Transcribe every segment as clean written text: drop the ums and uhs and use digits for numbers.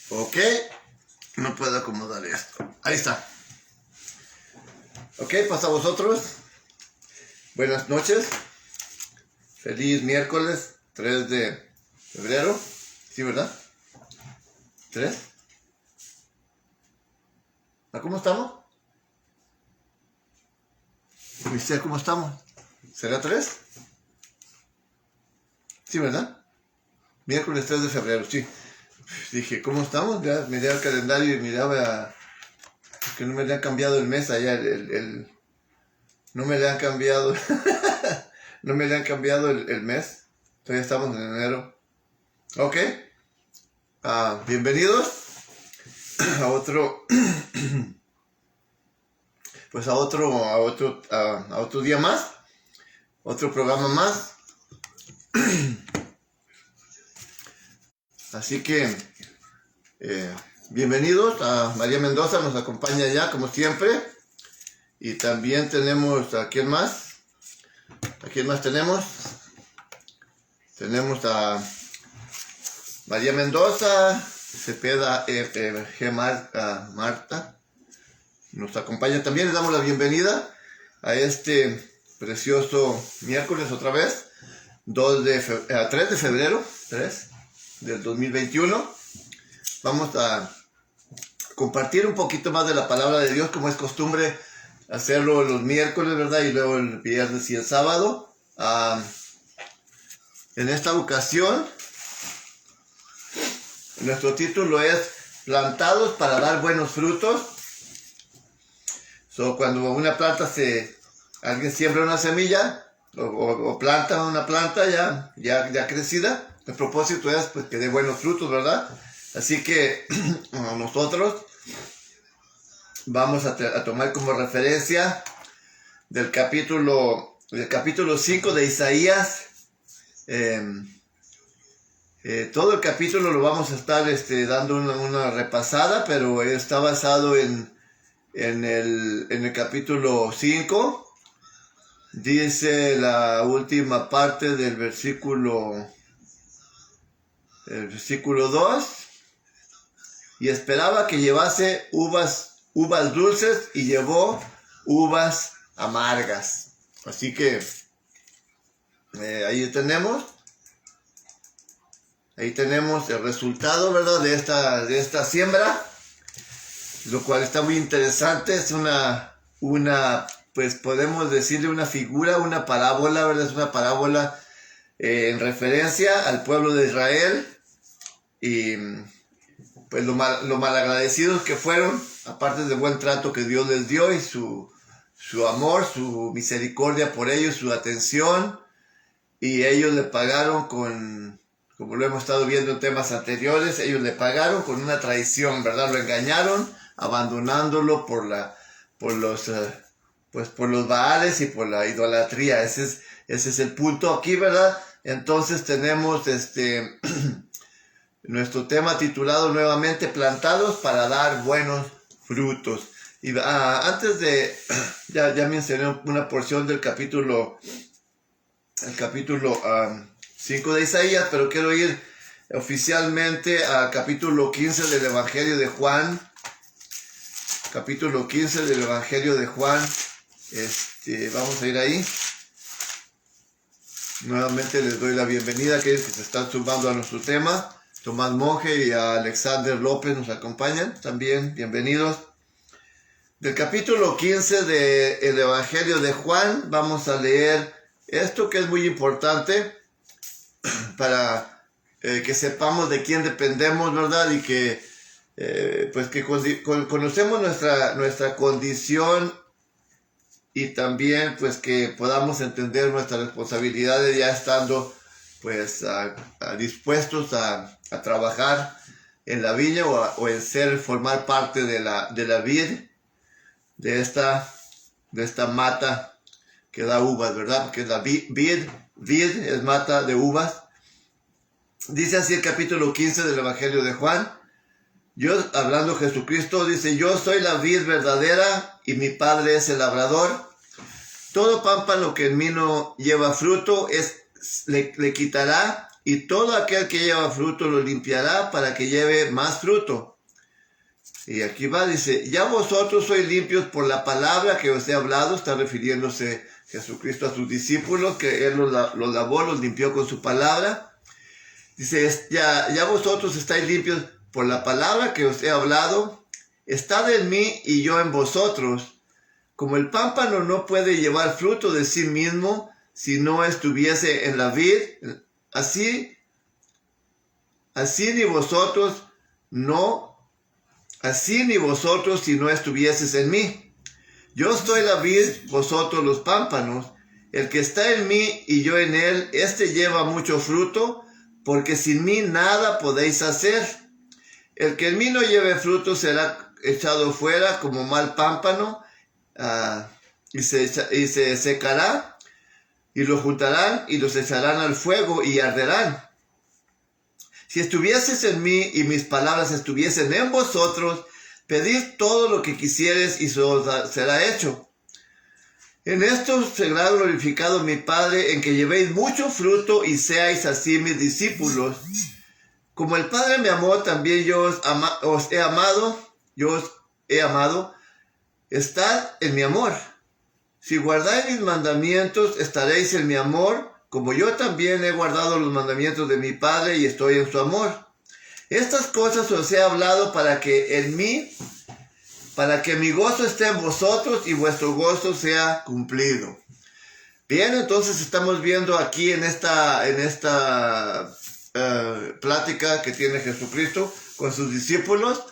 Ok, no puedo acomodar esto. Ahí está. Ok, pues a vosotros, buenas noches. Feliz miércoles 3 de febrero. ¿Sí, verdad? ¿3? ¿Cómo estamos? ¿Viste cómo estamos? ¿Será 3? Sí, ¿verdad? Miércoles 3 de febrero, sí. Dije, ¿cómo estamos? Ya miré al calendario y miraba que no me le han cambiado el mes allá, no me le han cambiado, no me le han cambiado el mes. Todavía estamos en enero. Ok. Bienvenidos a otro, pues a otro día más, otro programa más. Así que, bienvenidos a María Mendoza, nos acompaña ya como siempre. Y también tenemos a quién más. ¿A quién más tenemos? Tenemos a María Mendoza, Cepeda Marta. Nos acompaña también. Le damos la bienvenida a este precioso miércoles otra vez. 3 de febrero 3 del 2021. Vamos a compartir un poquito más de la palabra de Dios, como es costumbre hacerlo los miércoles, ¿verdad? Y luego el viernes y el sábado. En esta ocasión, nuestro título es Plantados para dar buenos frutos. Cuando una planta alguien siembra una semilla o planta una planta ya crecida, el propósito es pues que dé buenos frutos, ¿verdad? Así que nosotros vamos a tomar como referencia del capítulo 5 de Isaías. Todo el capítulo lo vamos a estar dando una repasada, pero está basado en el capítulo 5. Dice la última parte del versículo 2. Y esperaba que llevase uvas dulces y llevó uvas amargas. Así que ahí tenemos el resultado, ¿verdad? De esta siembra, lo cual está muy interesante. Es pues podemos decirle una figura, una parábola, ¿verdad? Es una parábola en referencia al pueblo de Israel y pues lo malagradecidos que fueron, aparte del buen trato que Dios les dio y su amor, su misericordia por ellos, su atención, y ellos le pagaron como lo hemos estado viendo en temas anteriores, ellos le pagaron con una traición, ¿verdad? Lo engañaron, abandonándolo por los Baales y por la idolatría. Ese es el punto aquí, ¿verdad? Entonces tenemos nuestro tema titulado nuevamente Plantados para dar buenos frutos. Y antes de, ya mencioné una porción del capítulo 5 de Isaías, pero quiero ir oficialmente al capítulo 15 del Evangelio de Juan. Capítulo 15 del Evangelio de Juan. Vamos a ir ahí. Nuevamente les doy la bienvenida a aquellos que se están sumando a nuestro tema. Tomás Monge y a Alexander López nos acompañan también. Bienvenidos. Del capítulo 15 del Evangelio de Juan vamos a leer esto que es muy importante para que sepamos de quién dependemos, ¿verdad? Y que pues que conocemos nuestra condición y también pues que podamos entender nuestras responsabilidades ya estando pues dispuestos a trabajar en la viña o en formar parte de la vid, de esta mata que da uvas, ¿verdad? Porque la vid es mata de uvas. Dice así el capítulo 15 del Evangelio de Juan. Yo, hablando Jesucristo, dice, yo soy la vid verdadera y mi Padre es el labrador. Todo pámpano que en mí no lleva fruto le quitará, y todo aquel que lleva fruto lo limpiará para que lleve más fruto. Y aquí va, dice, ya vosotros sois limpios por la palabra que os he hablado. Está refiriéndose Jesucristo a sus discípulos, que Él los lavó, los limpió con su palabra. Dice, ya vosotros estáis limpios por la palabra que os he hablado. Estad en mí y yo en vosotros. Como el pámpano no puede llevar fruto de sí mismo si no estuviese en la vid, así ni vosotros si no estuvieseis en mí. Yo soy la vid, vosotros los pámpanos. El que está en mí y yo en él, éste lleva mucho fruto, porque sin mí nada podéis hacer. El que en mí no lleve fruto será echado fuera como mal pámpano, y se secará, y lo juntarán y los echarán al fuego y arderán. Si estuvieses en mí y mis palabras estuviesen en vosotros, pedid todo lo que quisieres y os será hecho. En esto será glorificado mi Padre, en que llevéis mucho fruto y seáis así mis discípulos. Como el Padre me amó, también yo os he amado. Estad en mi amor. Si guardáis mis mandamientos, estaréis en mi amor, como yo también he guardado los mandamientos de mi Padre y estoy en su amor. Estas cosas os he hablado para que mi gozo esté en vosotros y vuestro gozo sea cumplido. Bien, entonces estamos viendo aquí en esta plática que tiene Jesucristo con sus discípulos.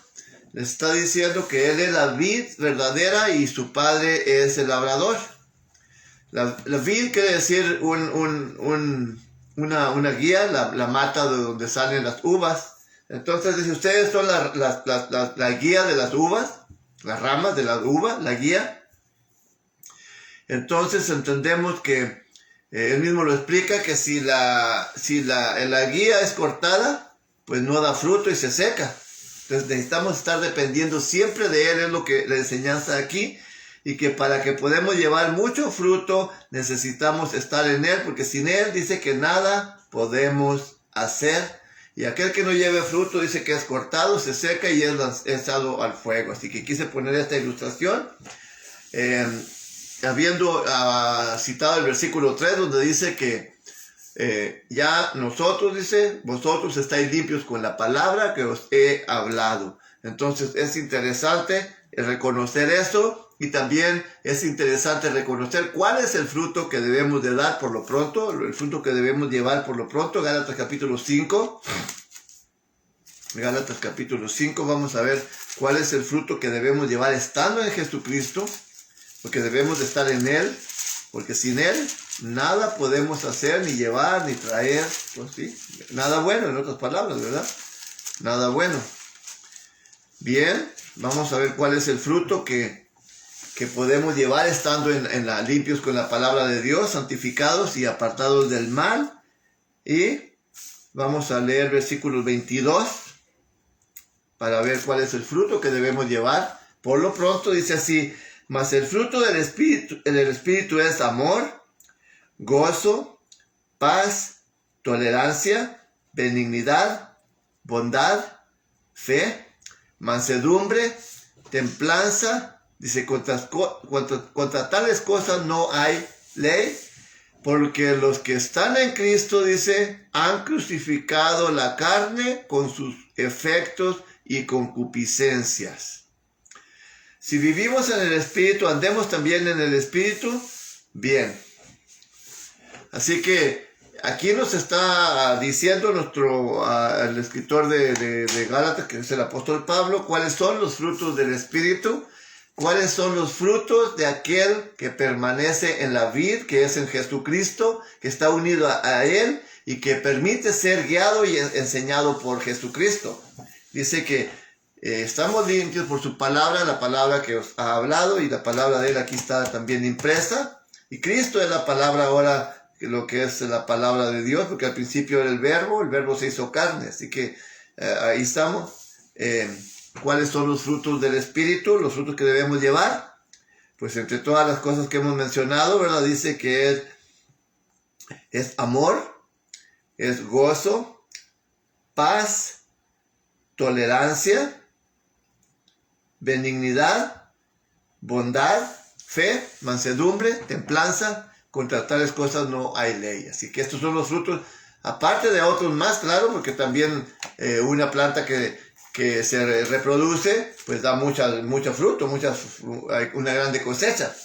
Les está diciendo que Él es la vid verdadera y su Padre es el labrador. La vid quiere decir una guía, la mata de donde salen las uvas. Entonces dice, ustedes son la guía de las uvas, las ramas de la uva, la guía. Entonces entendemos que él mismo lo explica, que si la guía es cortada, pues no da fruto y se seca. Entonces necesitamos estar dependiendo siempre de Él, es lo que la enseñanza aquí, y que para que podamos llevar mucho fruto necesitamos estar en Él, porque sin Él dice que nada podemos hacer, y aquel que no lleve fruto dice que es cortado, se seca y es lanzado al fuego. Así que quise poner esta ilustración, habiendo citado el versículo 3, donde dice que ya nosotros, dice, vosotros estáis limpios con la palabra que os he hablado. Entonces es interesante reconocer esto, y también es interesante reconocer cuál es el fruto que debemos de dar por lo pronto, el fruto que debemos llevar por lo pronto. Gálatas capítulo 5. Gálatas capítulo 5, vamos a ver cuál es el fruto que debemos llevar estando en Jesucristo, porque debemos de estar en Él, porque sin Él nada podemos hacer, ni llevar, ni traer, pues sí, nada bueno, en otras palabras, ¿verdad? Nada bueno. Bien, vamos a ver cuál es el fruto que podemos llevar estando limpios con la palabra de Dios, santificados y apartados del mal. Y vamos a leer versículos 22 para ver cuál es el fruto que debemos llevar. Por lo pronto dice así: mas el fruto del Espíritu es amor, gozo, paz, tolerancia, benignidad, bondad, fe, mansedumbre, templanza. Dice, contra tales cosas no hay ley, porque los que están en Cristo, dice, han crucificado la carne con sus efectos y concupiscencias. Si vivimos en el Espíritu, andemos también en el Espíritu, bien. Así que aquí nos está diciendo el escritor de Gálatas, que es el apóstol Pablo, cuáles son los frutos del Espíritu, cuáles son los frutos de aquel que permanece en la vid, que es en Jesucristo, que está unido a Él y que permite ser guiado y enseñado por Jesucristo. Dice que estamos limpios por su palabra, la palabra que os ha hablado, y la palabra de Él aquí está también impresa. Y Cristo es la palabra ahora, lo que es la palabra de Dios, porque al principio era el verbo se hizo carne, así que ahí estamos. ¿cuáles son los frutos del Espíritu? Los frutos que debemos llevar. Pues entre todas las cosas que hemos mencionado, ¿verdad? Dice que es amor, es gozo, paz, tolerancia, benignidad, bondad, fe, mansedumbre, templanza. Contra tales cosas no hay ley. Así que estos son los frutos, aparte de otros más, claro, porque también una planta que se reproduce, pues da mucho fruto, una grande cosecha.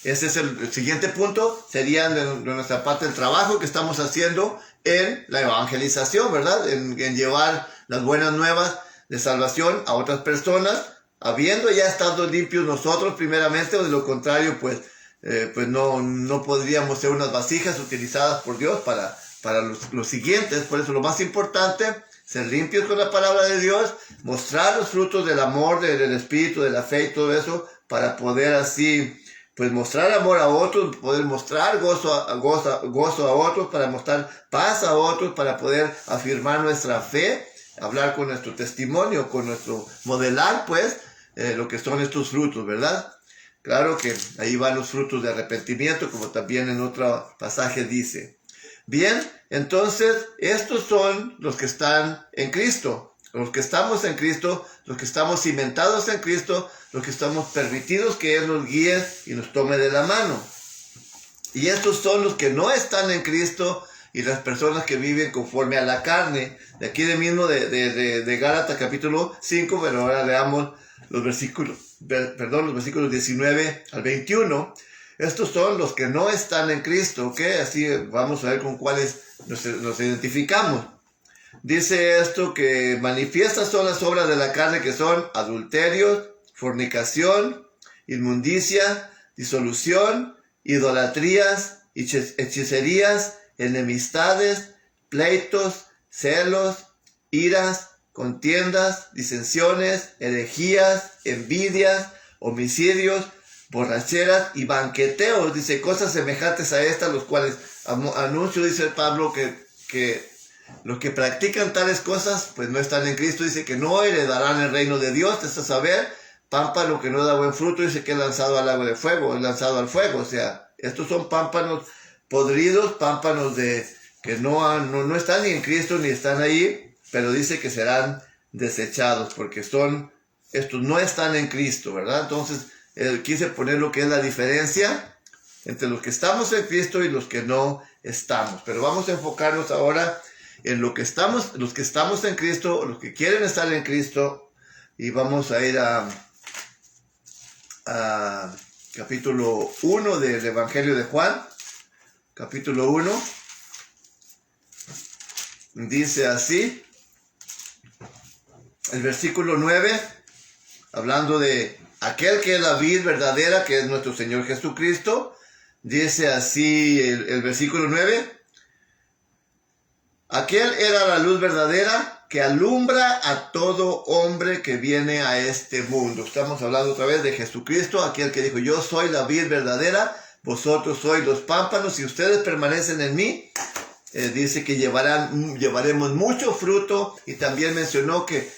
Ese es el siguiente punto, sería de nuestra parte el trabajo que estamos haciendo en la evangelización, ¿verdad? En llevar las buenas nuevas de salvación a otras personas, habiendo ya estado limpios nosotros primeramente, o de lo contrario, pues no podríamos ser unas vasijas utilizadas por Dios para los siguientes. Por eso lo más importante, ser limpios con la palabra de Dios, mostrar los frutos del amor, del Espíritu, de la fe y todo eso, para poder así, pues mostrar amor a otros, poder mostrar gozo a otros, para mostrar paz a otros, para poder afirmar nuestra fe, hablar con nuestro testimonio, con nuestro modelar, pues, lo que son estos frutos, ¿verdad? Claro que ahí van los frutos de arrepentimiento, como también en otro pasaje dice. Bien, entonces, estos son los que están en Cristo, los que estamos en Cristo, los que estamos cimentados en Cristo, los que estamos permitidos que Él nos guíe y nos tome de la mano. Y estos son los que no están en Cristo y las personas que viven conforme a la carne. De aquí mismo de Gálatas capítulo 5, pero ahora leamos los versículos 19 al 21. Estos son los que no están en Cristo, ¿ok? Así vamos a ver con cuáles nos identificamos. Dice esto que manifiestas son las obras de la carne, que son adulterios, fornicación, inmundicia, disolución, idolatrías, hechicerías, enemistades, pleitos, celos, iras, contiendas, disensiones, herejías, envidias, homicidios, borracheras y banqueteos. Dice, cosas semejantes a estas, los cuales anuncio, dice Pablo, que los que practican tales cosas, pues no están en Cristo. Dice que no heredarán el reino de Dios. Es a saber, pámpano que no da buen fruto, dice que es lanzado al lago de fuego, es lanzado al fuego. O sea, estos son pámpanos podridos, pámpanos que no están ni en Cristo ni están ahí, pero dice que serán desechados, porque estos no están en Cristo, ¿verdad? Entonces, quise poner lo que es la diferencia entre los que estamos en Cristo y los que no estamos. Pero vamos a enfocarnos ahora en los que estamos en Cristo, los que quieren estar en Cristo, y vamos a ir a capítulo 1 del Evangelio de Juan, capítulo 1, dice así, el versículo 9, hablando de aquel que es la vid verdadera, que es nuestro Señor Jesucristo, dice así el versículo 9, aquel era la luz verdadera que alumbra a todo hombre que viene a este mundo. Estamos hablando otra vez de Jesucristo, aquel que dijo, yo soy la vid verdadera, vosotros sois los pámpanos, si ustedes permanecen en mí, dice que llevaremos mucho fruto, y también mencionó que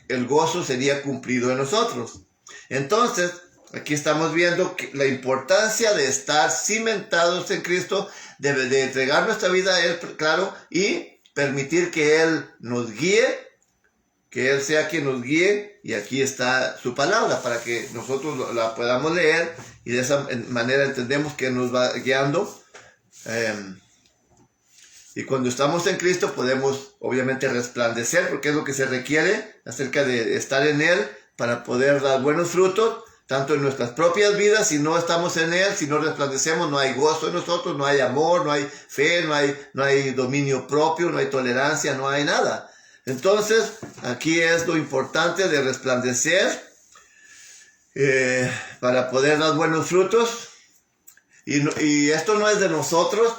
el gozo sería cumplido en nosotros. Entonces, aquí estamos viendo la importancia de estar cimentados en Cristo, de entregar nuestra vida a Él, claro, y permitir que Él nos guíe, que Él sea quien nos guíe, y aquí está su palabra para que nosotros la podamos leer, y de esa manera entendemos que Él nos va guiando. Y cuando estamos en Cristo podemos obviamente resplandecer, porque es lo que se requiere acerca de estar en Él para poder dar buenos frutos, tanto en nuestras propias vidas. Si no estamos en Él, si no resplandecemos, no hay gozo en nosotros, no hay amor, no hay fe, no hay dominio propio, no hay tolerancia, no hay nada. Entonces, aquí es lo importante de resplandecer para poder dar buenos frutos. Y esto no es de nosotros.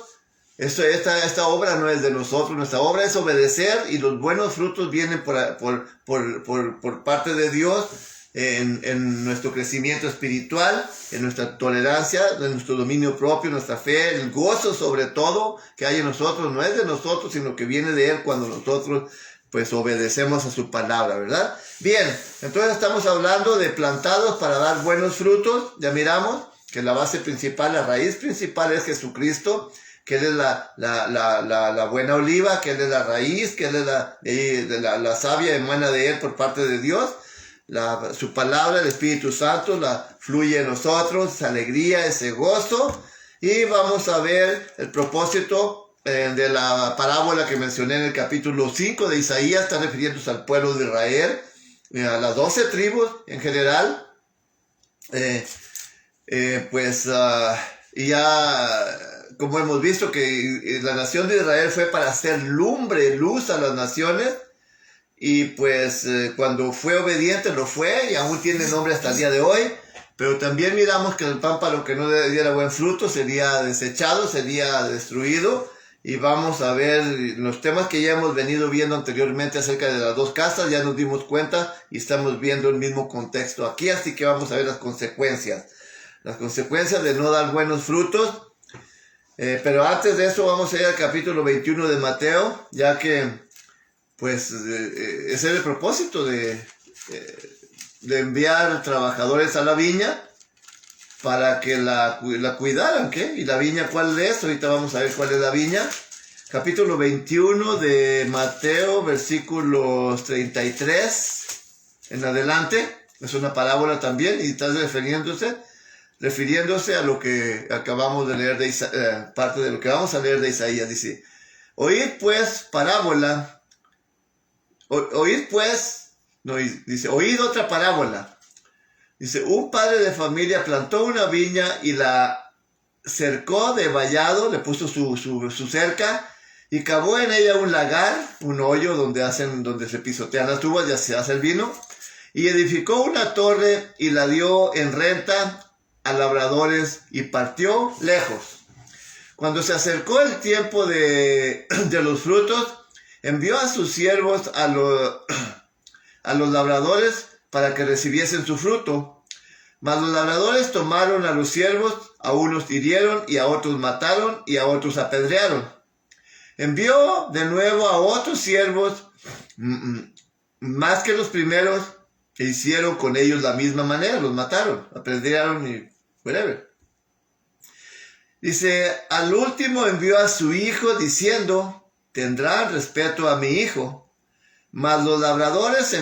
Esta obra no es de nosotros, nuestra obra es obedecer, y los buenos frutos vienen por parte de Dios en nuestro crecimiento espiritual, en nuestra tolerancia, en nuestro dominio propio, nuestra fe, el gozo sobre todo que hay en nosotros, no es de nosotros, sino que viene de Él cuando nosotros pues obedecemos a su palabra, ¿verdad? Bien, entonces estamos hablando de plantados para dar buenos frutos. Ya miramos que la base principal, la raíz principal es Jesucristo, que Él es la buena oliva, que Él es la raíz, que Él es la savia emana de Él por parte de Dios. Su palabra, el Espíritu Santo, fluye en nosotros, esa alegría, ese gozo. Y vamos a ver el propósito de la parábola que mencioné en el capítulo 5 de Isaías. Está refiriéndose al pueblo de Israel, a las 12 tribus en general. Y ya, como hemos visto, que la nación de Israel fue para hacer lumbre, luz a las naciones. Y pues cuando fue obediente lo fue, y aún tiene nombre hasta el día de hoy. Pero también miramos que el pámpano que no diera buen fruto sería desechado, sería destruido. Y vamos a ver los temas que ya hemos venido viendo anteriormente acerca de las dos casas. Ya nos dimos cuenta y estamos viendo el mismo contexto aquí. Así que vamos a ver las consecuencias. Las consecuencias de no dar buenos frutos. Pero antes de eso vamos a ir al capítulo 21 de Mateo. Ya que pues ese es el propósito de enviar trabajadores a la viña para que la cuidaran, ¿qué? ¿Y la viña cuál es? Ahorita vamos a ver cuál es la viña. Capítulo 21 de Mateo, versículos 33 en adelante. Es una parábola también y está refiriéndose a lo que acabamos de leer, parte de lo que vamos a leer de Isaías. Dice, oíd pues parábola, oíd otra parábola. Dice, un padre de familia plantó una viña y la cercó de vallado, le puso su cerca y cavó en ella un lagar, un hoyo donde se pisotean las uvas y se hace el vino, y edificó una torre y la dio en renta a labradores y partió lejos. Cuando se acercó el tiempo de los frutos, envió a sus siervos a los labradores para que recibiesen su fruto. Mas los labradores tomaron a los siervos, a unos hirieron y a otros mataron y a otros apedrearon. Envió de nuevo a otros siervos, más que los primeros, que hicieron con ellos la misma manera, los mataron, apedrearon y whatever. Dice, al último envió a su hijo diciendo, tendrán respeto a mi hijo. Mas los labradores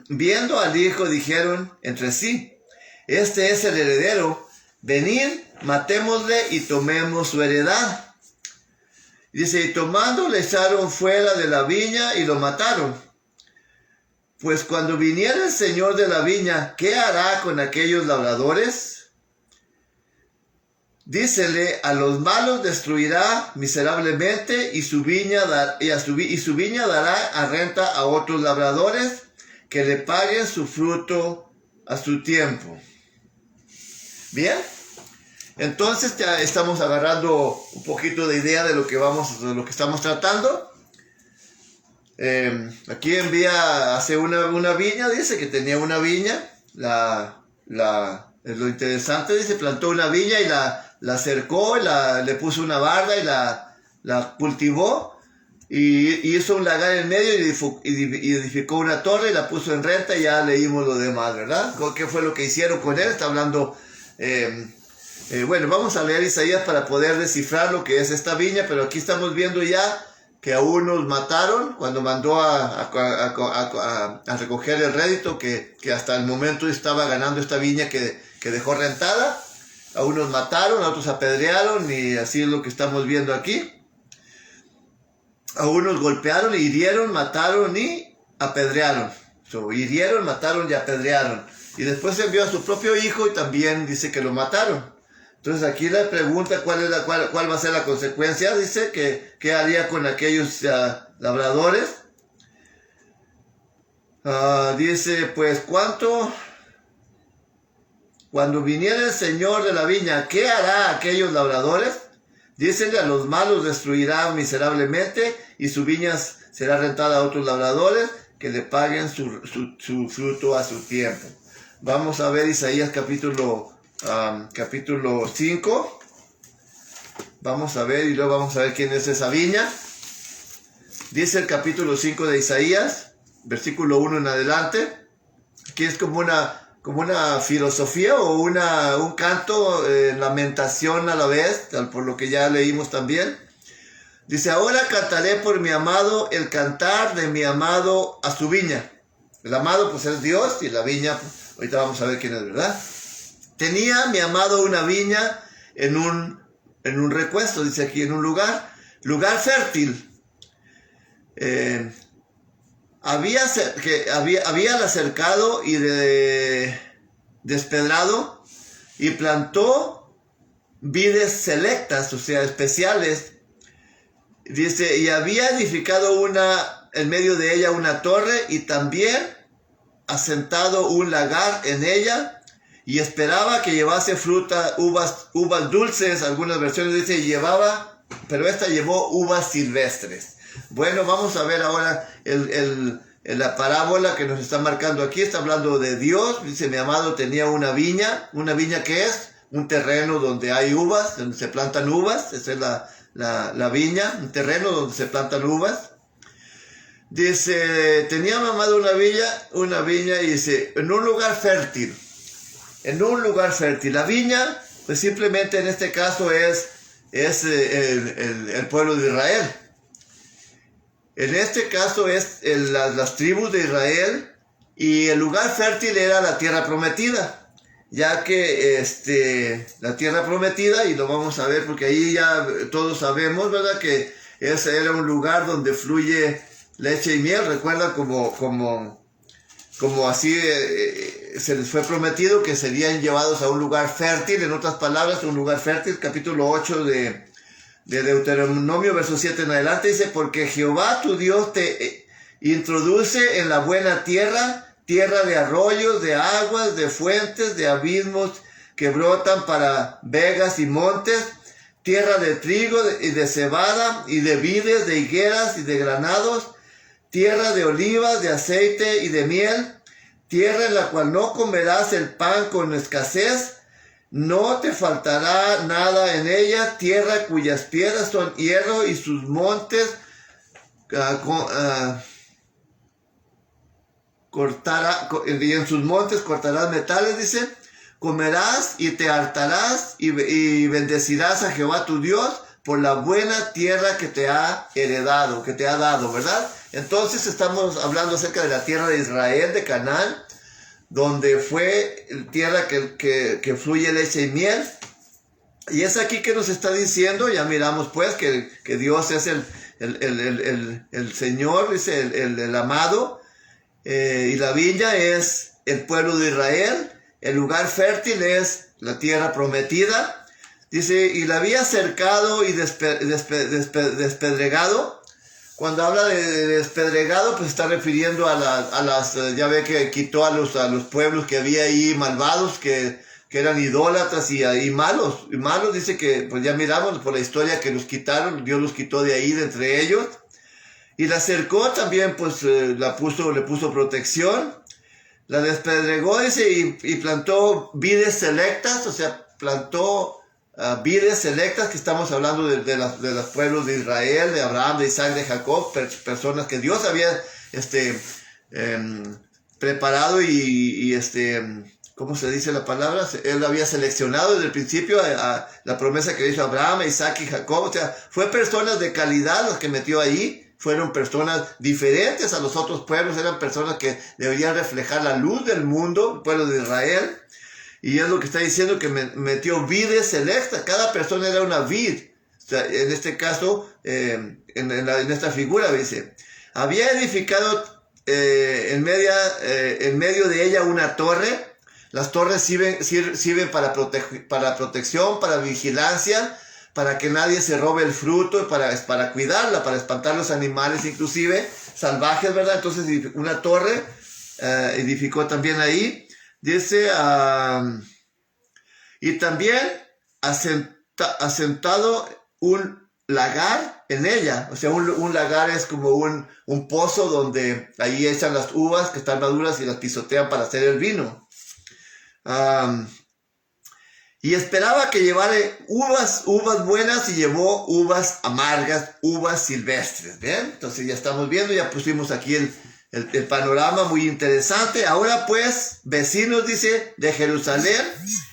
viendo al hijo dijeron entre sí, este es el heredero, venid, matémosle y tomemos su heredad. Dice, y tomando le echaron fuera de la viña y lo mataron. Pues cuando viniera el señor de la viña, ¿qué hará con aquellos labradores? Dícele, a los malos destruirá miserablemente y su viña dará a renta a otros labradores que le paguen su fruto a su tiempo. Bien, entonces ya estamos agarrando un poquito de idea de lo que estamos tratando. Aquí hace una viña, dice que tenía una viña. Lo interesante, dice, plantó una viña y la cercó, le puso una barda y la cultivó y hizo un lagar en medio y edificó una torre y la puso en renta y ya leímos lo demás, ¿verdad? ¿Qué fue lo que hicieron con él? Está hablando, bueno, vamos a leer Isaías para poder descifrar lo que es esta viña, pero aquí estamos viendo ya que a unos mataron cuando mandó a recoger el rédito que hasta el momento estaba ganando esta viña que dejó rentada. A unos mataron, a otros apedrearon y así es lo que estamos viendo aquí. A unos golpearon, hirieron, mataron y apedrearon. Hirieron, mataron y apedrearon. Y después envió a su propio hijo y también dice que lo mataron. Entonces aquí la pregunta, ¿cuál va a ser la consecuencia? Dice que ¿qué haría con aquellos labradores? Dice, pues cuando viniera el señor de la viña, ¿qué hará a aquellos labradores? Dícenle, a los malos destruirá miserablemente y su viña será rentada a otros labradores que le paguen su fruto a su tiempo. Vamos a ver Isaías capítulo 5. Vamos a ver y luego vamos a ver quién es esa viña. Dice el capítulo 5 de Isaías, versículo 1 en adelante, que es como una filosofía o un canto, lamentación a la vez, por lo que ya leímos también. Dice, ahora cantaré por mi amado el cantar de mi amado a su viña. El amado pues es Dios y la viña, pues, ahorita vamos a ver quién es, ¿verdad? Tenía mi amado una viña en un recuesto, dice aquí, en un lugar fértil. Había cercado y despedrado y plantó vides selectas, o sea, especiales. Dice, y había edificado en medio de ella una torre y también asentado un lagar en ella y esperaba que llevase fruta, uvas dulces. Algunas versiones dice pero esta llevó uvas silvestres. Bueno, vamos a ver ahora la parábola que nos está marcando aquí. Está hablando de Dios. Dice, mi amado tenía una viña que es un terreno donde hay uvas, donde se plantan uvas. Esa es la viña, un terreno donde se plantan uvas. Dice, tenía mi amado una viña y dice, en un lugar fértil. La viña, pues simplemente en este caso es el pueblo de Israel. En este caso es las tribus de Israel, y el lugar fértil era la tierra prometida, ya que la tierra prometida, y lo vamos a ver porque ahí ya todos sabemos, ¿verdad? Que ese era un lugar donde fluye leche y miel. Recuerda como así se les fue prometido que serían llevados a un lugar fértil. En otras palabras, un lugar fértil. Capítulo 8 de Deuteronomio, verso 7 en adelante, dice, porque Jehová tu Dios te introduce en la buena tierra de arroyos, de aguas, de fuentes, de abismos que brotan para vegas y montes, tierra de trigo y de cebada, y de vides, de higueras y de granados, tierra de olivas, de aceite y de miel, tierra en la cual no comerás el pan con escasez, no te faltará nada en ella, tierra cuyas piedras son hierro y sus montes y en sus montes cortarás metales, dice, comerás y te hartarás y bendecirás a Jehová tu Dios por la buena tierra que te ha heredado, que te ha dado, ¿verdad? Entonces estamos hablando acerca de la tierra de Israel, de Canaán, donde fue tierra que fluye leche y miel. Y es aquí que nos está diciendo, ya miramos pues que Dios es el Señor, dice el amado, y la viña es el pueblo de Israel, el lugar fértil es la tierra prometida. Dice, y la había cercado y despedregado. Cuando habla de despedregado, pues está refiriendo a las, ya ve que quitó a los pueblos que había ahí malvados, que eran idólatras y malos. Y malos, dice que, pues ya miramos por la historia que los quitaron, Dios los quitó de ahí, de entre ellos. Y la cercó también, pues le puso protección. La despedregó, dice, y plantó vides selectas, o sea, plantó vides selectas, que estamos hablando de los pueblos de Israel, de Abraham, de Isaac, de Jacob, personas que Dios había preparado ¿cómo se dice la palabra? Él había seleccionado desde el principio a la promesa que hizo Abraham, Isaac y Jacob. O sea, fue personas de calidad las que metió ahí. Fueron personas diferentes a los otros pueblos, eran personas que deberían reflejar la luz del mundo, el pueblo de Israel. Y es lo que está diciendo, que metió vides selectas. Cada persona era una vid. O sea, en este caso, en esta figura, dice, había edificado en medio de ella una torre. Las torres sirven para protección, para vigilancia, para que nadie se robe el fruto, para cuidarla, para espantar los animales, inclusive salvajes, ¿verdad? Entonces una torre edificó también ahí. Dice, y también asentado un lagar en ella. O sea, un lagar es como un pozo donde ahí echan las uvas que están maduras y las pisotean para hacer el vino. y esperaba que llevara uvas buenas y llevó uvas amargas, uvas silvestres. ¿Bien? Entonces ya estamos viendo, ya pusimos aquí el panorama muy interesante. Ahora pues, vecinos, dice, de Jerusalén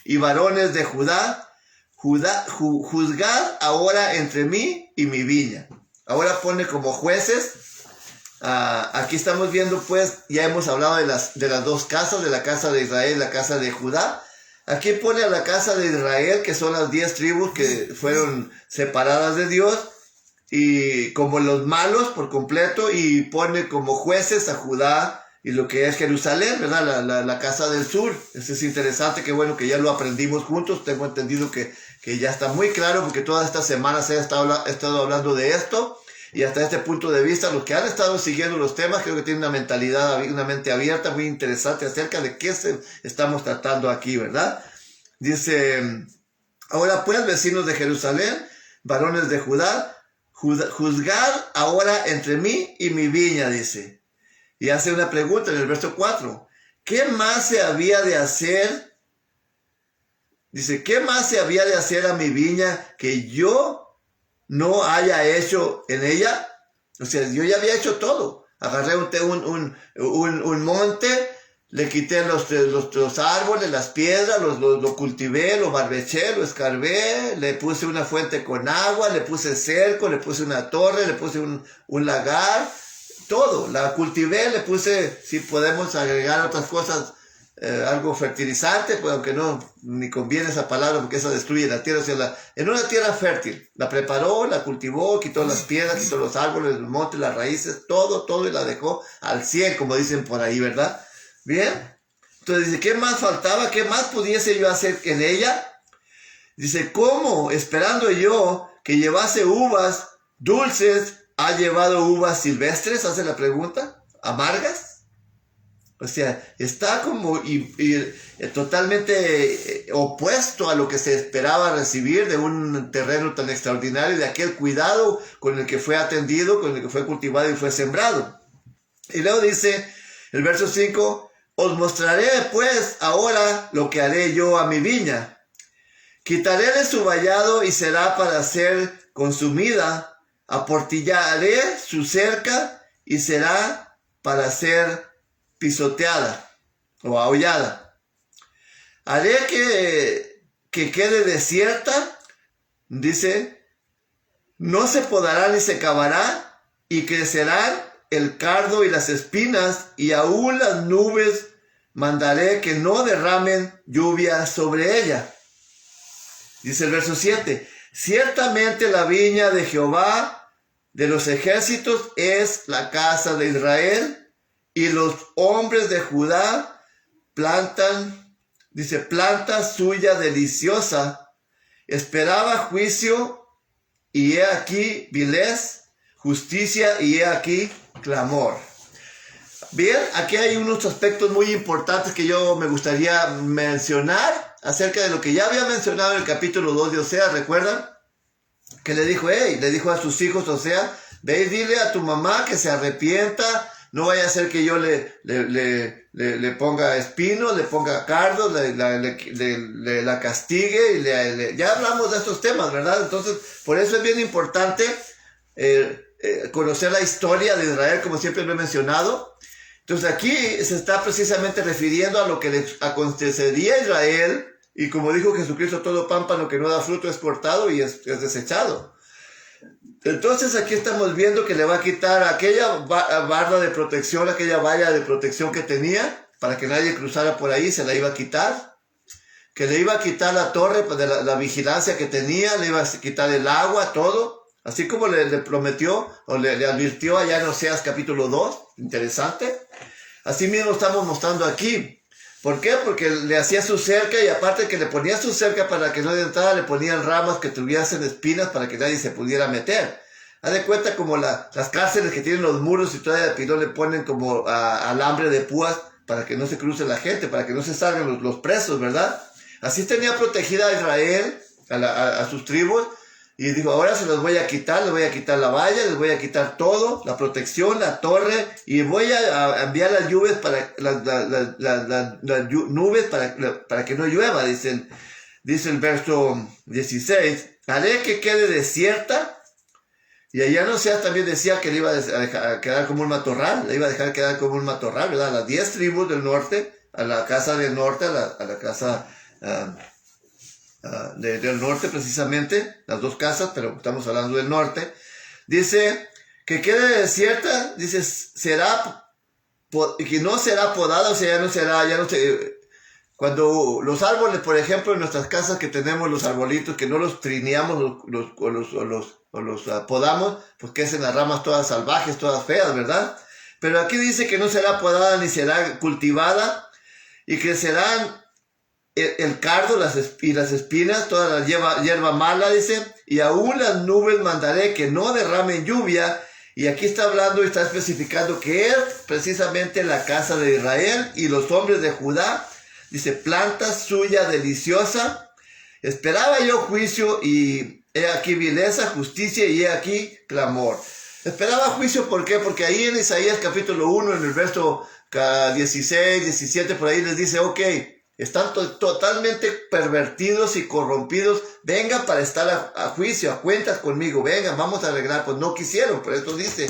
y varones de Judá, juzgad ahora entre mí y mi viña. Ahora pone como jueces. Aquí estamos viendo pues, ya hemos hablado de las dos casas, de la casa de Israel y la casa de Judá. Aquí pone a la casa de Israel, que son las 10 tribus que fueron separadas de Dios, y como los malos por completo, y pone como jueces a Judá y lo que es Jerusalén, ¿verdad? La casa del sur. Eso es interesante, qué bueno que ya lo aprendimos juntos. Tengo entendido que ya está muy claro, porque todas estas semanas he estado hablando de esto, y hasta este punto de vista, los que han estado siguiendo los temas, creo que tienen una mente abierta, muy interesante acerca de qué estamos tratando aquí, ¿verdad? Dice, ahora pues, vecinos de Jerusalén, varones de Judá, juzgad ahora entre mí y mi viña, dice. Y hace una pregunta en el verso 4. ¿Qué más se había de hacer? Dice, ¿qué más se había de hacer a mi viña que yo no haya hecho en ella? O sea, yo ya había hecho todo. Agarré un monte, le quité los árboles, las piedras, lo cultivé, lo barbeché, lo escarbé, le puse una fuente con agua, le puse cerco, le puse una torre, le puse un lagar, todo. La cultivé, le puse, si podemos agregar otras cosas, algo fertilizante, pues aunque no, ni conviene esa palabra porque eso destruye la tierra. O sea, en una tierra fértil, la preparó, la cultivó, quitó las piedras, quitó los árboles, el monte, las raíces, todo, y la dejó al 100, como dicen por ahí, ¿verdad? Bien, entonces dice, ¿qué más faltaba? ¿Qué más pudiese yo hacer en ella? Dice, ¿cómo, esperando yo que llevase uvas dulces, ha llevado uvas silvestres? Hace la pregunta, ¿amargas? O sea, está como totalmente opuesto a lo que se esperaba recibir de un terreno tan extraordinario, de aquel cuidado con el que fue atendido, con el que fue cultivado y fue sembrado. Y luego dice el verso 5, os mostraré pues ahora lo que haré yo a mi viña. Quitaré de su vallado y será para ser consumida. Aportillaré su cerca y será para ser pisoteada o aullada. Haré que quede desierta, dice, no se podará ni se cavará, y crecerán el cardo y las espinas, y aún las nubes mandaré que no derramen lluvia sobre ella. Dice el verso 7, ciertamente la viña de Jehová de los ejércitos es la casa de Israel, y los hombres de Judá plantan, dice, planta suya deliciosa. Esperaba juicio, y he aquí vilez, justicia, y he aquí clamor. Bien, aquí hay unos aspectos muy importantes que yo me gustaría mencionar acerca de lo que ya había mencionado en el capítulo 2 de Oseas. ¿Recuerdan? Que le dijo a sus hijos, Oseas, ve y dile a tu mamá que se arrepienta. No vaya a ser que yo le ponga espino, le ponga cardo, la castigue. Ya hablamos de estos temas, ¿verdad? Entonces, por eso es bien importante conocer la historia de Israel, como siempre lo he mencionado. Entonces, aquí se está precisamente refiriendo a lo que le acontecería a Israel. Y como dijo Jesucristo, todo pámpano que no da fruto es cortado y es desechado. Entonces aquí estamos viendo que le va a quitar aquella barra de protección, aquella valla de protección que tenía, para que nadie cruzara por ahí, se la iba a quitar. Que le iba a quitar la torre de la vigilancia que tenía, le iba a quitar el agua, todo. Así como le prometió, o le advirtió allá en Oseas capítulo 2, interesante. Así mismo estamos mostrando aquí. ¿Por qué? Porque le hacía su cerca, y aparte que le ponía su cerca para que no entrara, le ponían ramas que tuviesen espinas para que nadie se pudiera meter. Haz de cuenta como las cárceles que tienen los muros, y todavía de pilón le ponen como alambre de púas para que no se cruce la gente, para que no se salgan los presos, ¿verdad? Así tenía protegida a Israel, a sus tribus, y dijo, ahora se los voy a quitar, les voy a quitar la valla, les voy a quitar todo, la protección, la torre, y voy a enviar las lluvias para nubes para que no llueva, dicen. dice el verso 16, haré que quede desierta. Y allá no sea, también decía que le iba a quedar como un matorral, le iba a dejar quedar como un matorral, ¿verdad? A las 10 tribus del norte, a la casa del norte, a la casa del norte precisamente, las dos casas, pero estamos hablando del norte. Dice que quede desierta, dice, que no será podada, o sea, cuando los árboles, por ejemplo, en nuestras casas que tenemos los arbolitos, que no los trineamos o los podamos, pues crecen las ramas todas salvajes, todas feas, ¿verdad? Pero aquí dice que no será podada ni será cultivada, y crecerán el cardo y las espinas, toda la hierba mala, dice, y aún las nubes mandaré que no derramen lluvia. Y aquí está hablando y está especificando que es precisamente la casa de Israel y los hombres de Judá. Dice, planta suya deliciosa. Esperaba yo juicio y he aquí vileza, justicia y he aquí clamor. Esperaba juicio, ¿por qué? Porque ahí en Isaías capítulo 1, en el verso 16, 17, por ahí les dice, ok, están totalmente pervertidos y corrompidos, vengan para estar a juicio, a cuentas conmigo, vengan, vamos a arreglar. Pues no quisieron, por eso dice,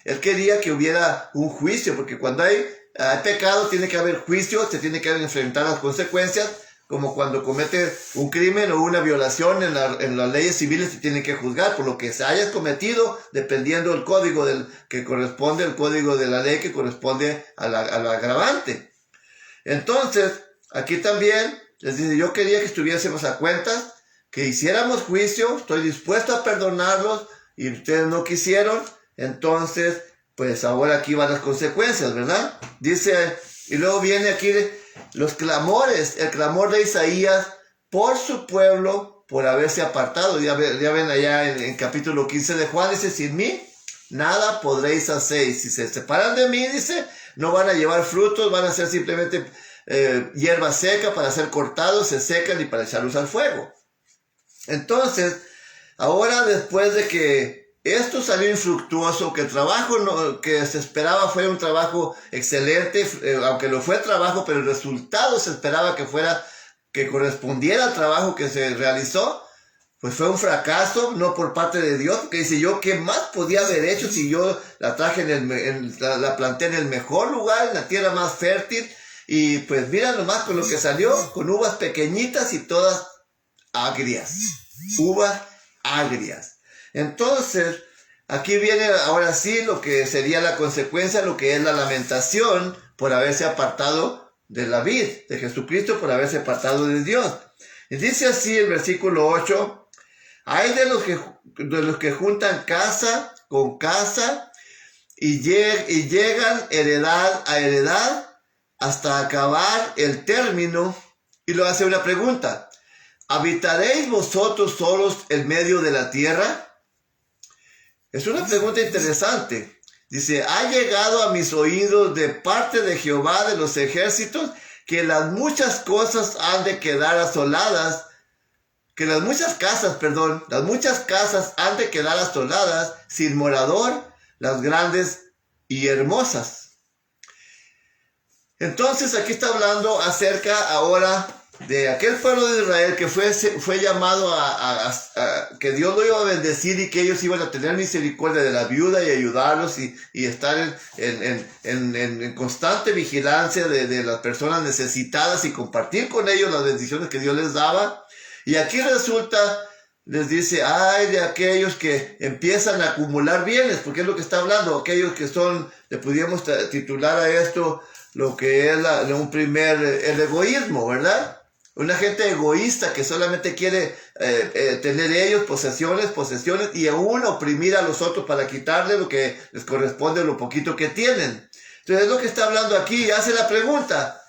él quería que hubiera un juicio, porque cuando hay pecado tiene que haber juicio, se tiene que enfrentar las consecuencias, como cuando comete un crimen o una violación en las leyes civiles se tiene que juzgar por lo que se haya cometido, dependiendo del código que corresponde, el código de la ley que corresponde al agravante. Entonces, aquí también les dice, yo quería que estuviésemos a cuentas, que hiciéramos juicio, estoy dispuesto a perdonarlos, y ustedes no quisieron, entonces, pues ahora aquí van las consecuencias, ¿verdad? Dice, y luego viene aquí los clamores, el clamor de Isaías por su pueblo, por haberse apartado. Ya ven allá en capítulo 15 de Juan, dice, sin mí nada podréis hacer. Si se separan de mí, dice, no van a llevar frutos, van a ser simplemente hierba seca para ser cortados, se secan y para echarlos al fuego. Entonces, ahora después de que esto salió infructuoso, que el trabajo que se esperaba fue un trabajo excelente, aunque lo fue trabajo, pero el resultado se esperaba que correspondiera al trabajo que se realizó, pues fue un fracaso, no por parte de Dios, porque dice, yo qué más podía haber hecho si yo la traje la planté en el mejor lugar, en la tierra más fértil, y pues mira nomás con lo que salió, con uvas pequeñitas y todas agrias, uvas agrias. Entonces, aquí viene ahora sí lo que sería la consecuencia, lo que es la lamentación por haberse apartado de la vid, de Jesucristo, por haberse apartado de Dios. Y dice así el versículo 8, hay de los que juntan casa con casa y llegan heredad a heredad hasta acabar el término. Y lo hace una pregunta, ¿habitaréis vosotros solos en medio de la tierra? Es una pregunta interesante. Dice, ha llegado a mis oídos de parte de Jehová de los ejércitos que las muchas cosas han de quedar asoladas, las muchas casas han de quedar asoladas, sin morador, las grandes y hermosas. Entonces aquí está hablando acerca ahora de aquel pueblo de Israel que fue llamado a que Dios lo iba a bendecir y que ellos iban a tener misericordia de la viuda y ayudarlos y estar en constante vigilancia de las personas necesitadas y compartir con ellos las bendiciones que Dios les daba. Y aquí resulta, les dice, ay de aquellos que empiezan a acumular bienes, porque es lo que está hablando, aquellos que le pudiéramos titular a esto lo que es el egoísmo, ¿verdad? Una gente egoísta que solamente quiere tener ellos posesiones y aún oprimir a los otros para quitarle lo que les corresponde, lo poquito que tienen. Entonces es lo que está hablando aquí y hace la pregunta.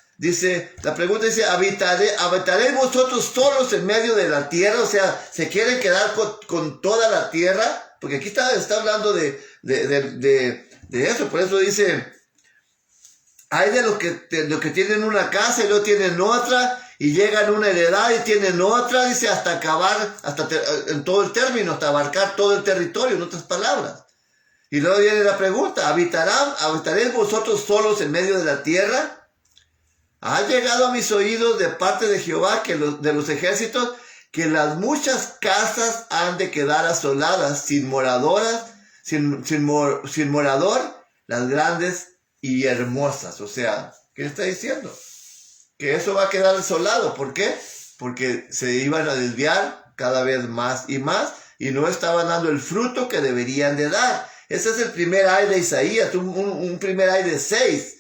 La pregunta dice, ¿habitaréis vosotros solos en medio de la tierra? O sea, ¿se quieren quedar con toda la tierra? Porque aquí está hablando de eso, por eso dice, hay de los que tienen una casa y luego tienen otra, y llegan a una heredad y tienen otra, dice, hasta acabar, en todo el término, hasta abarcar todo el territorio, en otras palabras. Y luego viene la pregunta, ¿habitaréis vosotros solos en medio de la tierra? ha llegado a mis oídos de parte de Jehová de los ejércitos, que las muchas casas han de quedar asoladas, sin morador, las grandes y hermosas. O sea, ¿qué está diciendo? Que eso va a quedar asolado. ¿Por qué? Porque se iban a desviar cada vez más y no estaban dando el fruto que deberían de dar. Ese es el primer ay de Isaías, un primer ay de 6.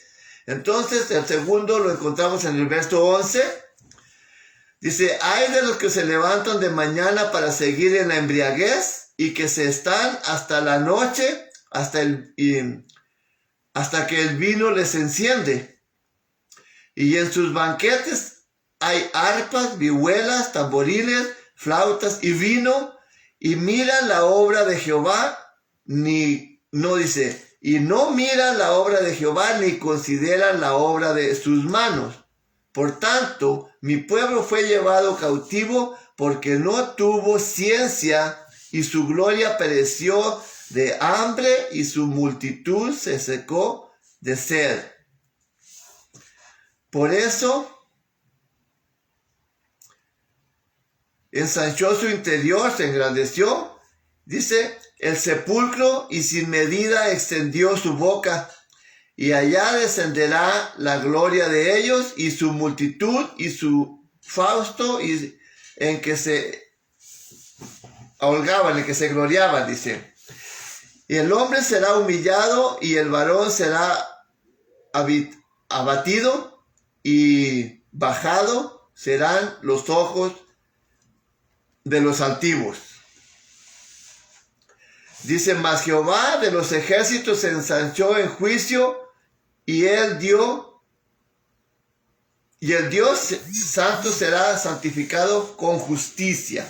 Entonces, el segundo lo encontramos en el verso 11. Dice, ay de los que se levantan de mañana para seguir en la embriaguez y que se están hasta la noche, hasta que el vino les enciende. Y en sus banquetes hay arpas, vihuelas, tamboriles, flautas y vino, y miran la obra de Jehová, y no miran la obra de Jehová, ni consideran la obra de sus manos. Por tanto, mi pueblo fue llevado cautivo porque no tuvo ciencia, y su gloria pereció de hambre, y su multitud se secó de sed. Por eso ensanchó su interior, se engrandeció. Dice, el sepulcro y sin medida extendió su boca. Y allá descenderá la gloria de ellos y su multitud y su fausto y en que se holgaban, en que se gloriaban, dice. Y el hombre será humillado y el varón será abatido y bajado serán los ojos de los antiguos. Dice, mas Jehová de los ejércitos se ensanchó en juicio y el Dios santo será santificado con justicia.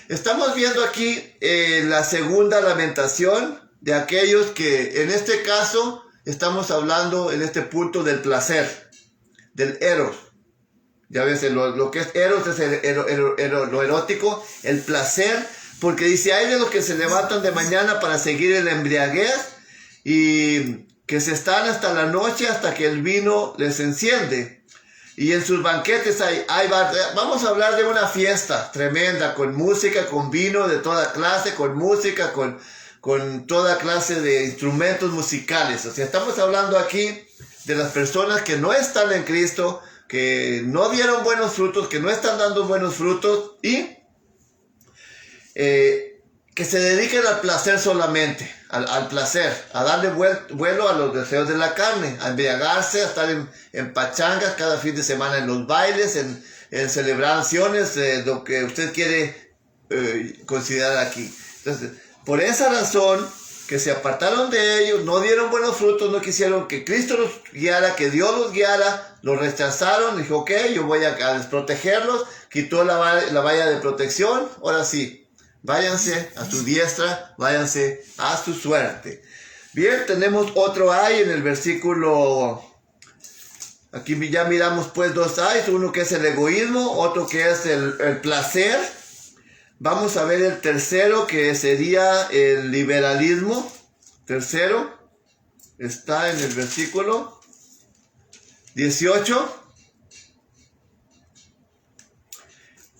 Estamos viendo aquí la segunda lamentación de aquellos que, en este caso, estamos hablando en este punto del placer, del eros. Ya ves, lo que es eros es lo erótico, el placer, porque dice, hay de los que se levantan de mañana para seguir en la embriaguez y que se están hasta la noche, hasta que el vino les enciende. Y en sus banquetes vamos a hablar de una fiesta tremenda, con música, con vino de toda clase, con música, con toda clase de instrumentos musicales. O sea, estamos hablando aquí de las personas que no están en Cristo, que no dieron buenos frutos, que no están dando buenos frutos y que se dediquen al placer solamente, al placer, a darle vuelo a los deseos de la carne, a embriagarse, a estar en pachangas cada fin de semana, en los bailes, en celebraciones, lo que usted quiere considerar aquí. Entonces, por esa razón, que se apartaron de ellos, no dieron buenos frutos, no quisieron que Cristo los guiara, que Dios los guiara, los rechazaron, dijo, ok, yo voy a desprotegerlos, quitó la valla de protección, ahora sí, váyanse a su diestra, váyanse a su suerte. Bien, tenemos otro ay en el versículo, aquí ya miramos pues dos ayes, uno que es el egoísmo, otro que es el placer. Vamos a ver el tercero, que sería el liberalismo. Tercero, está en el versículo 18.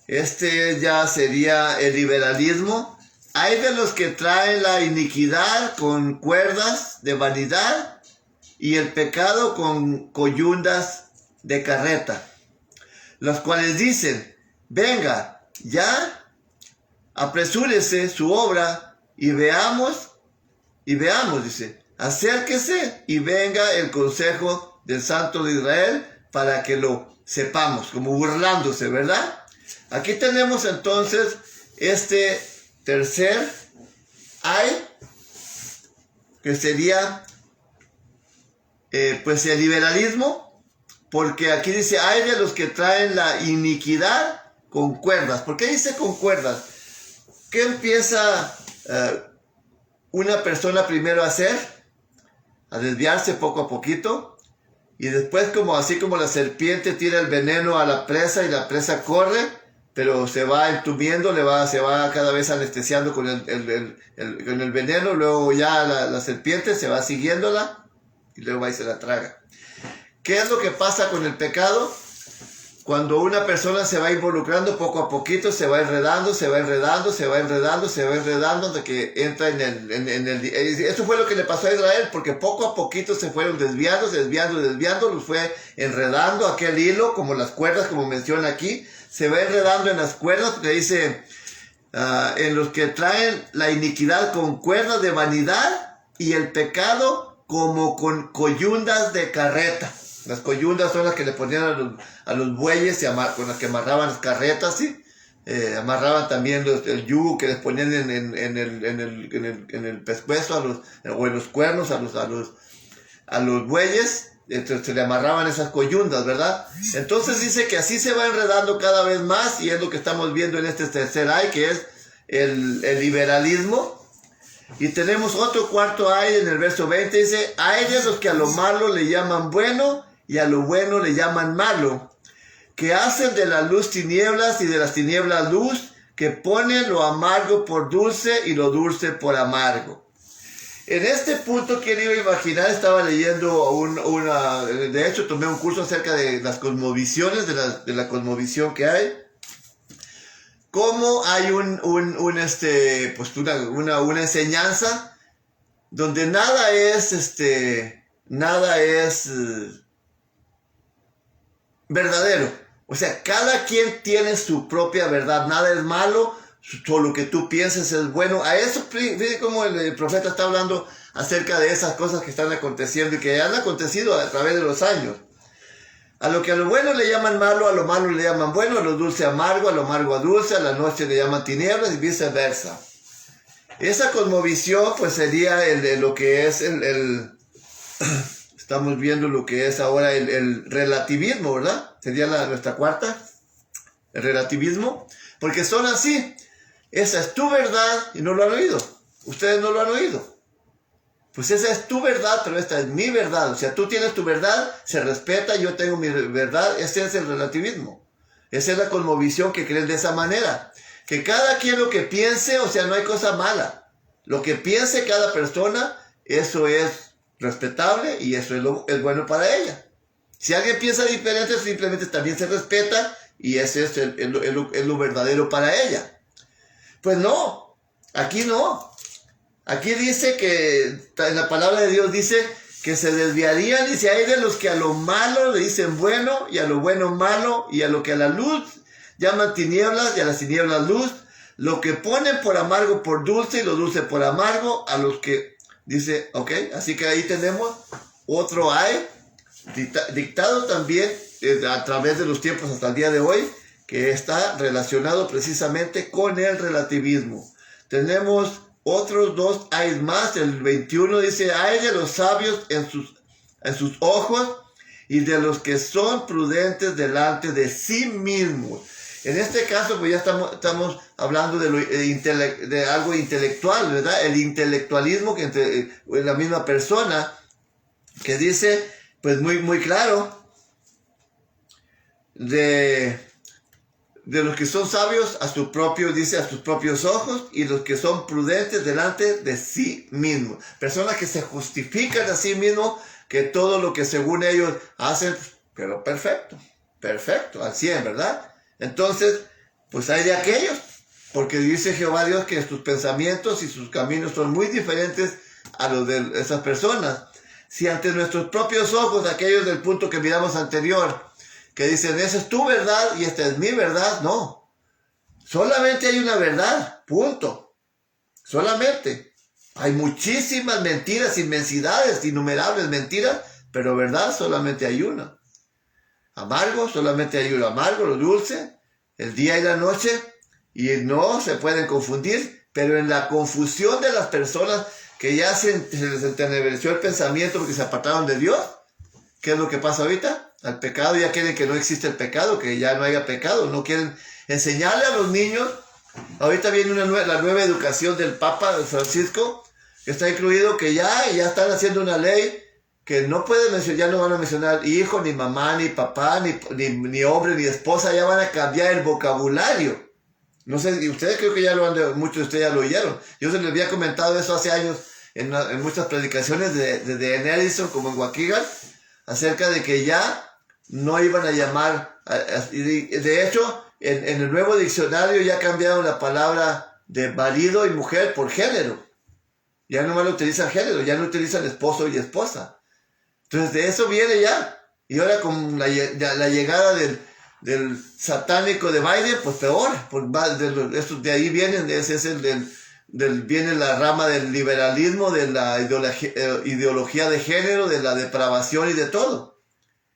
Este ya sería el liberalismo. Hay de los que traen la iniquidad con cuerdas de vanidad y el pecado con coyundas de carreta, los cuales dicen, venga, ya, apresúrese su obra y veamos, dice, acérquese y venga el consejo del Santo de Israel para que lo sepamos, como burlándose, ¿verdad? Aquí tenemos entonces este tercer ay, que sería pues el liberalismo, porque aquí dice, ay de los que traen la iniquidad con cuerdas. ¿Por qué dice con cuerdas? ¿Qué empieza una persona primero a hacer? A desviarse poco a poquito, y después así como la serpiente tira el veneno a la presa y la presa corre, pero se va entumiendo, se va cada vez anestesiando con el veneno, luego ya la serpiente se va siguiéndola y luego va y se la traga. ¿Qué es lo que pasa con el pecado? Cuando una persona se va involucrando poco a poquito, se va enredando, hasta que entra en el... Eso fue lo que le pasó a Israel, porque poco a poquito se fueron desviando, los fue enredando aquel hilo, como las cuerdas, como menciona aquí, se va enredando en las cuerdas, porque dice, en los que traen la iniquidad con cuerdas de vanidad y el pecado como con coyundas de carreta. Las coyundas son las que le ponían a los bueyes con las que amarraban las carretas, ¿sí? Amarraban también el yugo que les ponían en el pescuezo o en los cuernos a los bueyes. Entonces se le amarraban esas coyundas, ¿verdad? Entonces dice que así se va enredando cada vez más, y es lo que estamos viendo en este tercer ay, que es el liberalismo. Y tenemos otro cuarto ay en el verso 20, dice, ay de los que a lo malo le llaman bueno y a lo bueno le llaman malo, que hacen de la luz tinieblas y de las tinieblas luz, que ponen lo amargo por dulce y lo dulce por amargo. En este punto, ¿quién iba a imaginar? Estaba leyendo de hecho tomé un curso acerca de las cosmovisiones, de la cosmovisión que hay. Cómo hay una enseñanza donde nada es verdadero. O sea, cada quien tiene su propia verdad, nada es malo, todo lo que tú pienses es bueno. A eso, fíjate cómo el profeta está hablando acerca de esas cosas que están aconteciendo y que han acontecido a través de los años. A lo bueno le llaman malo, a lo malo le llaman bueno, a lo dulce amargo, a lo amargo a dulce, a la noche le llaman tinieblas y viceversa. Esa cosmovisión pues sería lo que es estamos viendo lo que es ahora el relativismo, ¿verdad? Sería nuestra cuarta, el relativismo, porque son así. Esa es tu verdad y no lo han oído. Ustedes no lo han oído. Pues esa es tu verdad, pero esta es mi verdad. O sea, tú tienes tu verdad, se respeta, yo tengo mi verdad. Ese es el relativismo. Esa es la cosmovisión que creen de esa manera. Que cada quien lo que piense, o sea, no hay cosa mala. Lo que piense cada persona, eso es respetable y eso es bueno para ella. Si alguien piensa diferente, simplemente también se respeta y ese es lo verdadero para ella. Pues no, aquí no. Aquí dice que, en la palabra de Dios dice que se desviarían, dice, hay de los que a lo malo le dicen bueno, y a lo bueno malo, y a lo que a la luz llaman tinieblas, y a las tinieblas luz, lo que ponen por amargo por dulce, y lo dulce por amargo, a los que, dice, ok, así que ahí tenemos otro ay, dictado también a través de los tiempos hasta el día de hoy, que está relacionado precisamente con el relativismo. Tenemos otros dos hay más. El 21 dice, hay de los sabios en sus ojos y de los que son prudentes delante de sí mismos. En este caso, pues ya estamos hablando de algo intelectual, ¿verdad? El intelectualismo que entre la misma persona, que dice, pues muy, muy claro, de los que son sabios a sus propios ojos, y los que son prudentes delante de sí mismos. Personas que se justifican a sí mismos, que todo lo que según ellos hacen, pero perfecto, al 100, ¿verdad? Entonces, pues hay de aquellos, porque dice Jehová Dios que sus pensamientos y sus caminos son muy diferentes a los de esas personas. Si ante nuestros propios ojos, aquellos del punto que miramos anterior, que dicen, esa es tu verdad y esta es mi verdad, no. Solamente hay una verdad, punto. Solamente. Hay muchísimas mentiras, inmensidades, innumerables mentiras, pero verdad solamente hay una. Amargo, solamente hay uno. Amargo, lo dulce, el día y la noche, y no se pueden confundir, pero en la confusión de las personas que ya se les entenebreció el pensamiento porque se apartaron de Dios, ¿qué es lo que pasa ahorita? Al pecado, ya quieren que no existe el pecado, que ya no haya pecado, no quieren enseñarle a los niños. Ahorita viene la nueva educación del Papa Francisco, que está incluido que ya están haciendo una ley que no pueden mencionar, ya no van a mencionar hijo, ni mamá, ni papá, ni hombre, ni esposa, ya van a cambiar el vocabulario. No sé, y ustedes creo que muchos de ustedes ya lo oyeron. Yo se les había comentado eso hace años en muchas predicaciones de Edison, como en Waukegan. acerca de que ya no iban a llamar, de hecho, en el nuevo diccionario ya cambiaron la palabra de marido y mujer por género. Ya no más utilizan género, ya no utilizan esposo y esposa. Entonces de eso viene ya. Y ahora con la llegada del satánico de Biden, pues peor. De ahí vienen, ese es viene la rama del liberalismo, de la ideología de género, de la depravación y de todo.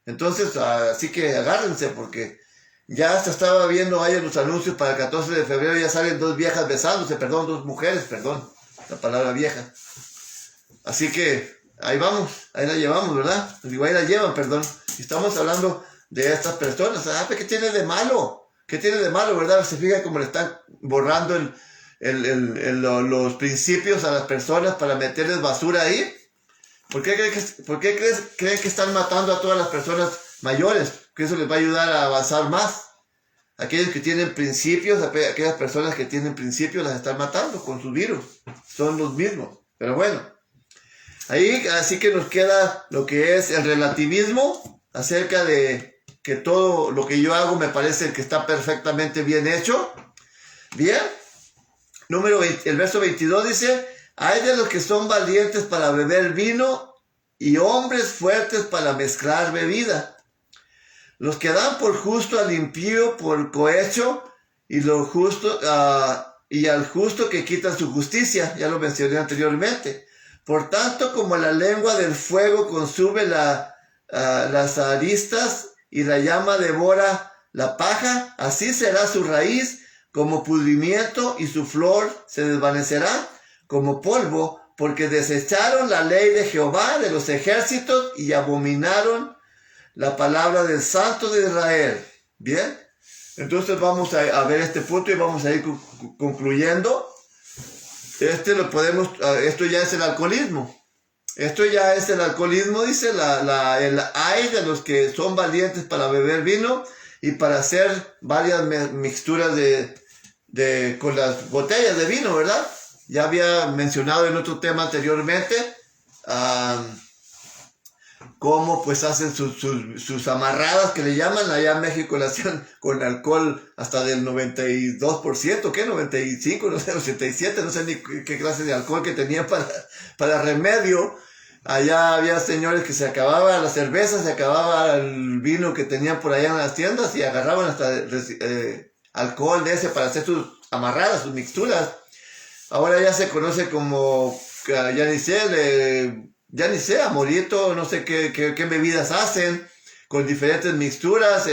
Entonces, así que agárrense, porque ya hasta estaba viendo ayer los anuncios para el 14 de febrero, ya salen dos viejas besándose, dos mujeres, la palabra vieja. Así que ahí vamos, ahí la llevamos, ¿verdad? Digo, ahí la llevan, Y estamos hablando de estas personas. ¿Qué tiene de malo? ¿Qué tiene de malo, verdad? Se fija cómo le están borrando los principios a las personas para meterles basura ahí. ¿Por qué creen que están matando a todas las personas mayores? Que eso les va a ayudar a avanzar más. Aquellos que tienen principios, aquellas personas que tienen principios las están matando con su virus. Son los mismos. Pero bueno, ahí así que nos queda lo que es el relativismo acerca de que todo lo que yo hago me parece que está perfectamente bien hecho. Bien. El verso 22 dice: hay de los que son valientes para beber vino y hombres fuertes para mezclar bebida. Los que dan por justo al impío por cohecho y al justo que quitan su justicia. Ya lo mencioné anteriormente. Por tanto, como la lengua del fuego consume las aristas y la llama devora la paja, así será su raíz como pudrimiento y su flor se desvanecerá como polvo, porque desecharon la ley de Jehová de los ejércitos y abominaron la palabra del Santo de Israel. Bien, entonces vamos a ver este punto y vamos a ir concluyendo. Esto ya es el alcoholismo. Esto ya es el alcoholismo, dice el ay de los que son valientes para beber vino y para hacer varias mixturas con las botellas de vino, ¿verdad? Ya había mencionado en otro tema anteriormente cómo pues hacen sus amarradas que le llaman. Allá en México la hacían con alcohol hasta del 92%, ¿qué? 95, no sé, 87, no sé ni qué clase de alcohol que tenían para remedio. Allá había señores que se acababa la cerveza, se acababa el vino que tenían por allá en las tiendas y agarraban hasta alcohol de ese para hacer sus amarradas, sus mixturas. Ahora ya se conoce como, ya ni sé, amorito, no sé qué bebidas hacen, con diferentes mixturas,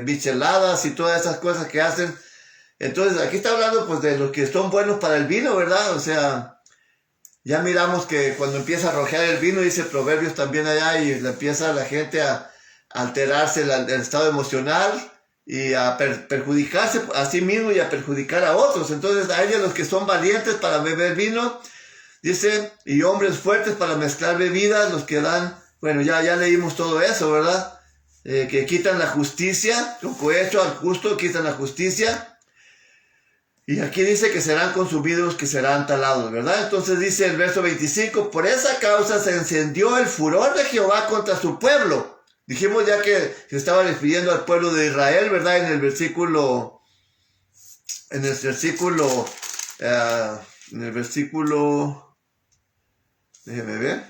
micheladas y todas esas cosas que hacen. Entonces aquí está hablando pues de los que son buenos para el vino, ¿verdad? O sea, ya miramos que cuando empieza a rojear el vino, dice Proverbios también allá, y empieza la gente a alterarse el estado emocional y a perjudicarse a sí mismo y a perjudicar a otros. Entonces hay de los que son valientes para beber vino, dice, y hombres fuertes para mezclar bebidas, los que dan, bueno, ya leímos todo eso, ¿verdad? Que quitan la justicia, con cohecho al justo quitan la justicia. Y aquí dice que serán consumidos, que serán talados, ¿verdad? Entonces dice el verso 25, por esa causa se encendió el furor de Jehová contra su pueblo. Dijimos ya que se estaba refiriendo al pueblo de Israel, ¿verdad? En el versículo, déjeme ver.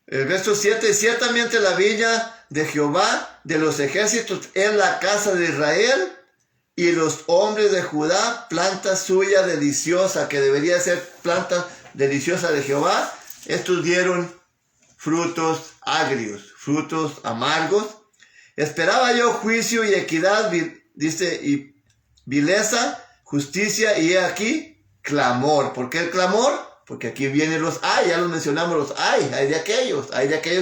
El verso 7, ciertamente la viña de Jehová de los ejércitos es la casa de Israel, y los hombres de Judá, planta suya deliciosa, que debería ser planta deliciosa de Jehová. Estos dieron frutos agrios, frutos amargos. Esperaba yo juicio y equidad, dice, y vileza, justicia, y he aquí clamor. ¿Por qué el clamor? Porque aquí vienen los ay, ya los mencionamos, los hay de aquellos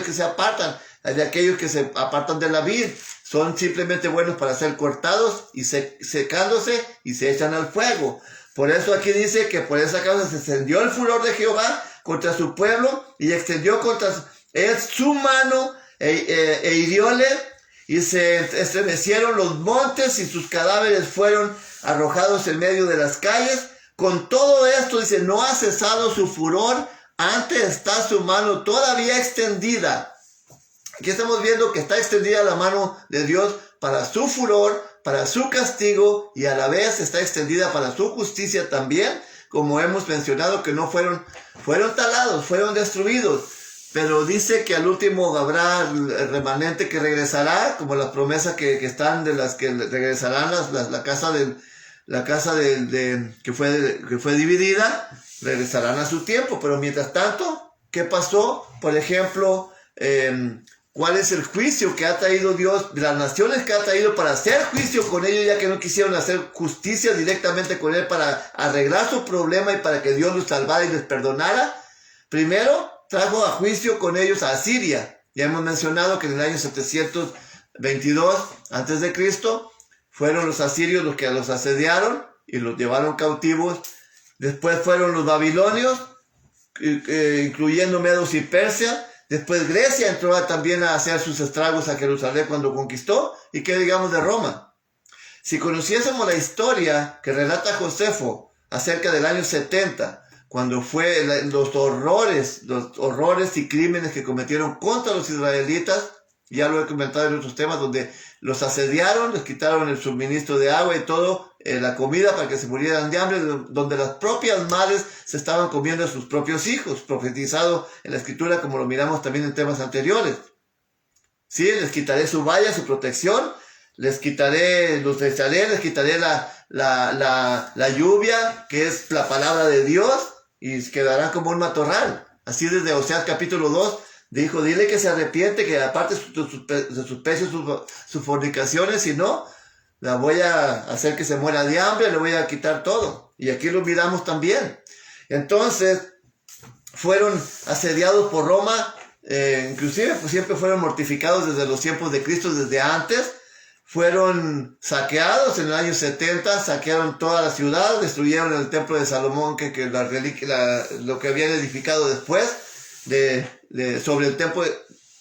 que se apartan, hay de aquellos que se apartan de la vid. Son simplemente buenos para ser cortados y secándose y se echan al fuego. Por eso aquí dice que por esa causa se encendió el furor de Jehová contra su pueblo y extendió contra él su mano e hirióle y se estremecieron los montes y sus cadáveres fueron arrojados en medio de las calles. Con todo esto, dice, no ha cesado su furor, antes está su mano todavía extendida. Aquí estamos viendo que está extendida la mano de Dios para su furor, para su castigo, y a la vez está extendida para su justicia también, como hemos mencionado, que no fueron talados, fueron destruidos. Pero dice que al último habrá el remanente que regresará, como las promesas que están de las que regresarán la casa que fue dividida, regresarán a su tiempo. Pero mientras tanto, ¿qué pasó? Por ejemplo, ¿cuál es el juicio que ha traído Dios, las naciones que ha traído para hacer juicio con ellos, ya que no quisieron hacer justicia directamente con él para arreglar su problema y para que Dios los salvara y les perdonara? Primero, trajo a juicio con ellos a Asiria. Ya hemos mencionado que en el año 722 a.C. fueron los asirios los que los asediaron y los llevaron cautivos. Después fueron los babilonios, incluyendo Medos y Persia. Después Grecia entró también a hacer sus estragos a Jerusalén cuando conquistó. ¿Y qué digamos de Roma? Si conociésemos la historia que relata Josefo acerca del año 70, cuando fue los horrores y crímenes que cometieron contra los israelitas, ya lo he comentado en otros temas, donde los asediaron, les quitaron el suministro de agua y todo, la comida para que se murieran de hambre, donde las propias madres se estaban comiendo a sus propios hijos, profetizado en la escritura, como lo miramos también en temas anteriores. Sí, les quitaré su valla, su protección, les quitaré la lluvia, que es la palabra de Dios, y quedará como un matorral. Así desde Oseas capítulo 2, dijo, dile que se arrepiente, que aparte de sus pechos, sus fornicaciones, si no, la voy a hacer que se muera de hambre, le voy a quitar todo. Y aquí lo miramos también. Entonces, fueron asediados por Roma, inclusive pues, siempre fueron mortificados desde los tiempos de Cristo, desde antes. Fueron saqueados en el año 70, saquearon toda la ciudad, destruyeron el templo de Salomón, lo que habían edificado después,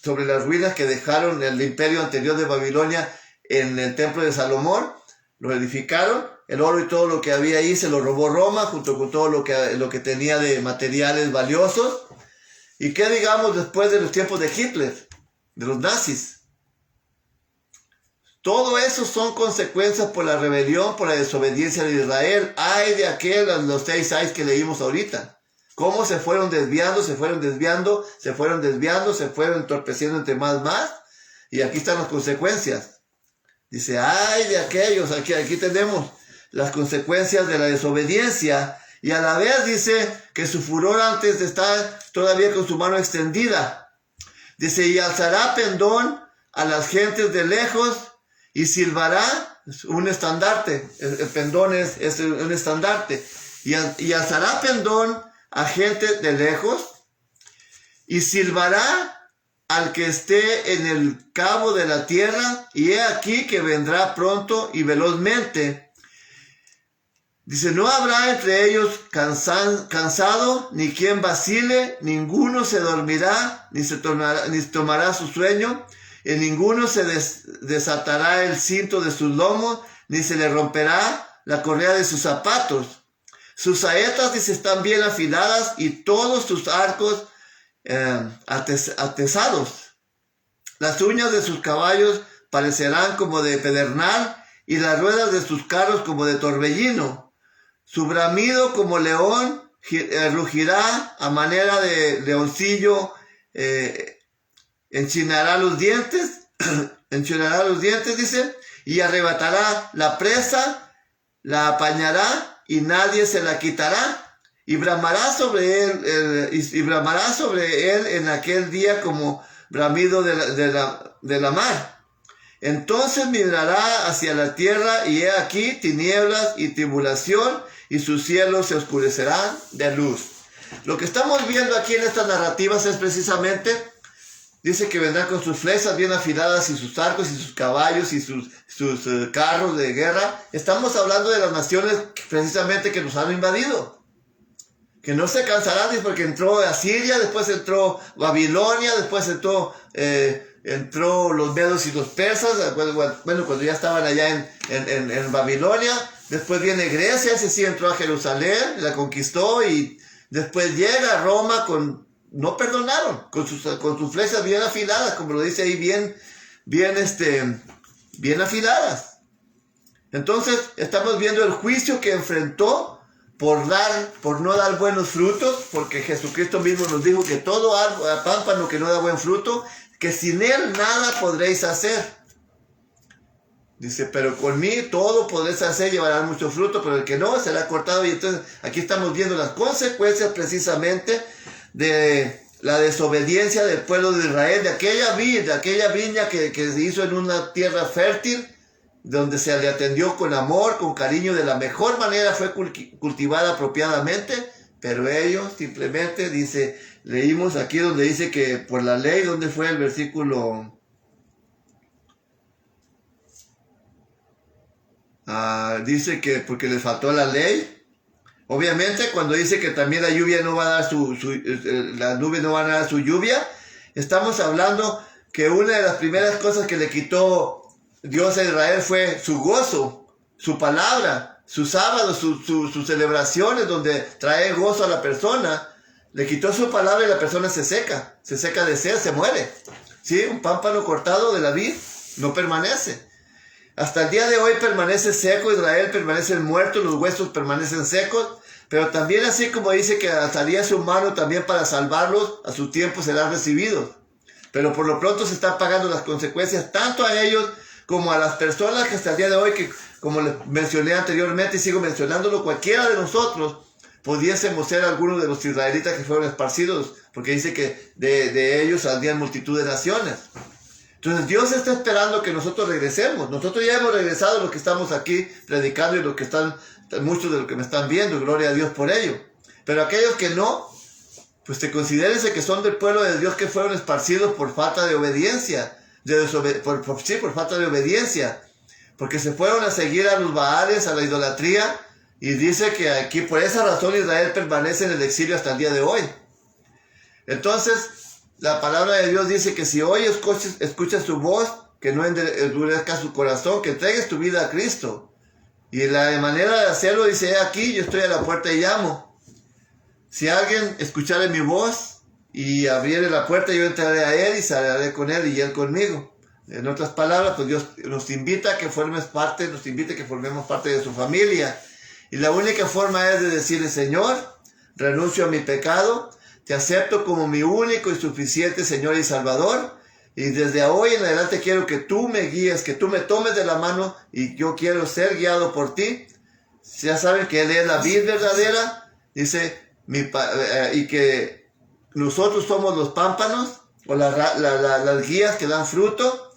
sobre las ruinas que dejaron el imperio anterior de Babilonia en el templo de Salomón. Lo edificaron, el oro y todo lo que había ahí se lo robó Roma, junto con todo lo que tenía de materiales valiosos. ¿Y qué digamos después de los tiempos de Hitler, de los nazis? Todo eso son consecuencias por la rebelión, por la desobediencia de Israel. Ay de los 6 ayes que leímos ahorita. Cómo se fueron desviando, se fueron entorpeciendo entre más. Y aquí están las consecuencias. Dice, ay de aquellos, aquí tenemos las consecuencias de la desobediencia. Y a la vez dice que su furor antes de estar todavía con su mano extendida. Dice, y alzará pendón a las gentes de lejos, y silbará un estandarte. El pendón es un estandarte. Y alzará pendón a gente de lejos, y silbará al que esté en el cabo de la tierra, y he aquí que vendrá pronto y velozmente. Dice, no habrá entre ellos cansado, ni quien vacile, ninguno se dormirá, ni tomará su sueño. En ninguno se desatará el cinto de sus lomos, ni se le romperá la correa de sus zapatos. Sus saetas, dice, están bien afiladas, y todos sus arcos atesados. Las uñas de sus caballos parecerán como de pedernal, y las ruedas de sus carros como de torbellino. Su bramido como león rugirá a manera de leoncillo, enchinará los dientes, dice, y arrebatará la presa, la apañará, y nadie se la quitará, y bramará sobre él, en aquel día como bramido de la mar. Entonces mirará hacia la tierra, y he aquí tinieblas y tribulación, y sus cielos se oscurecerán de luz. Lo que estamos viendo aquí en estas narrativas es precisamente, dice que vendrán con sus flechas bien afiladas, y sus arcos, y sus caballos, y sus carros de guerra. Estamos hablando de las naciones precisamente que nos han invadido, que no se cansarán, porque entró Asiria, después entró Babilonia, después entró entró los medos y los persas, bueno, cuando ya estaban allá en Babilonia. Después viene Grecia, ese sí entró a Jerusalén, la conquistó, y después llega a Roma no perdonaron, con sus flechas bien afiladas, como lo dice ahí, bien afiladas. Entonces, estamos viendo el juicio que enfrentó por no dar buenos frutos, porque Jesucristo mismo nos dijo que todo pámpano que no da buen fruto, que sin él nada podréis hacer. Dice, pero con mí todo podréis hacer, llevarán mucho fruto, pero el que no será cortado. Y entonces aquí estamos viendo las consecuencias precisamente de la desobediencia del pueblo de Israel, de aquella viña que se hizo en una tierra fértil, donde se le atendió con amor, con cariño, de la mejor manera fue cultivada apropiadamente, pero ellos simplemente, leímos aquí donde dice que por la ley, ¿dónde fue el versículo? Dice que porque les faltó la ley. Obviamente, cuando dice que también la lluvia no va a dar la nube no va a dar su lluvia, estamos hablando que una de las primeras cosas que le quitó Dios a Israel fue su gozo, su palabra, sus sábados, sus celebraciones donde trae gozo a la persona. Le quitó su palabra y la persona se seca de sed, se muere. ¿Sí? Un pámpano cortado de la vid no permanece. Hasta el día de hoy permanece seco, Israel permanece muerto, los huesos permanecen secos, pero también así como dice que alzaría su mano también para salvarlos, a su tiempo serán recibidos. Pero por lo pronto se están pagando las consecuencias tanto a ellos como a las personas que hasta el día de hoy, que como les mencioné anteriormente y sigo mencionándolo, cualquiera de nosotros pudiésemos ser algunos de los israelitas que fueron esparcidos, porque dice que de ellos saldrían multitud de naciones. Entonces Dios está esperando que nosotros regresemos. Nosotros ya hemos regresado, los que estamos aquí predicando y los que están, muchos de los que me están viendo, gloria a Dios por ello. Pero aquellos que no, pues considérense que son del pueblo de Dios que fueron esparcidos por falta de obediencia, por falta de obediencia, porque se fueron a seguir a los Baales, a la idolatría, y dice que aquí por esa razón Israel permanece en el exilio hasta el día de hoy. Entonces, la palabra de Dios dice que si hoy escuchas su voz, que no endurezca su corazón, que entregues tu vida a Cristo. Y la manera de hacerlo dice, aquí yo estoy a la puerta y llamo. Si alguien escuchare mi voz y abriere la puerta, yo entraré a él y saldré con él y él conmigo. En otras palabras, pues Dios nos invita a que formemos parte de su familia. Y la única forma es de decirle, Señor, renuncio a mi pecado, te acepto como mi único y suficiente Señor y Salvador, y desde hoy en adelante quiero que tú me guíes, que tú me tomes de la mano, y yo quiero ser guiado por ti. Ya saben que Él es la vid verdadera, dice, y que nosotros somos los pámpanos, o las guías que dan fruto,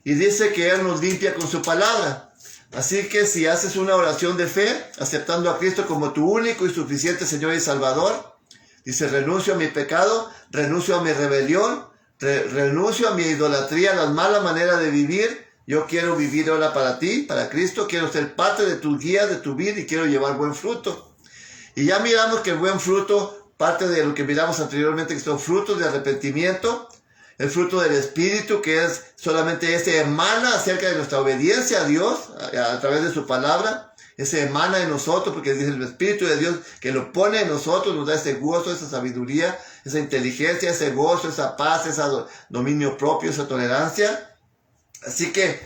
y dice que Él nos limpia con su palabra. Así que si haces una oración de fe, aceptando a Cristo como tu único y suficiente Señor y Salvador, dice, renuncio a mi pecado, renuncio a mi rebelión, renuncio a mi idolatría, a la mala manera de vivir. Yo quiero vivir ahora para ti, para Cristo. Quiero ser parte de tu guía, de tu vida, y quiero llevar buen fruto. Y ya miramos que el buen fruto, parte de lo que miramos anteriormente, que son frutos de arrepentimiento, el fruto del Espíritu, que es solamente ese emana acerca de nuestra obediencia a Dios, a través de su palabra. Ese emana en nosotros, porque dice el Espíritu de Dios que lo pone en nosotros, nos da ese gozo, esa sabiduría, esa inteligencia, ese gozo, esa paz, ese dominio propio, esa tolerancia. Así que,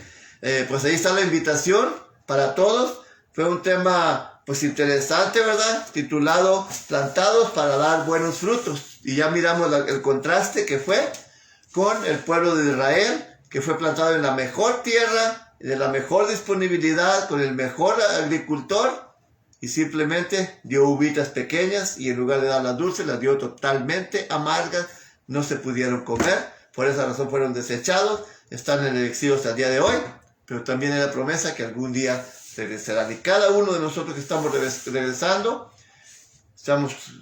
pues ahí está la invitación para todos. Fue un tema, pues interesante, ¿verdad? Titulado Plantados para dar buenos frutos. Y ya miramos el contraste que fue con el pueblo de Israel, que fue plantado en la mejor tierra, de la mejor disponibilidad, con el mejor agricultor, y simplemente dio uvitas pequeñas, y en lugar de darlas dulces, las dio totalmente amargas, no se pudieron comer, por esa razón fueron desechados, están en el exilio hasta el día de hoy, pero también hay la promesa que algún día regresarán, y cada uno de nosotros que estamos regresando,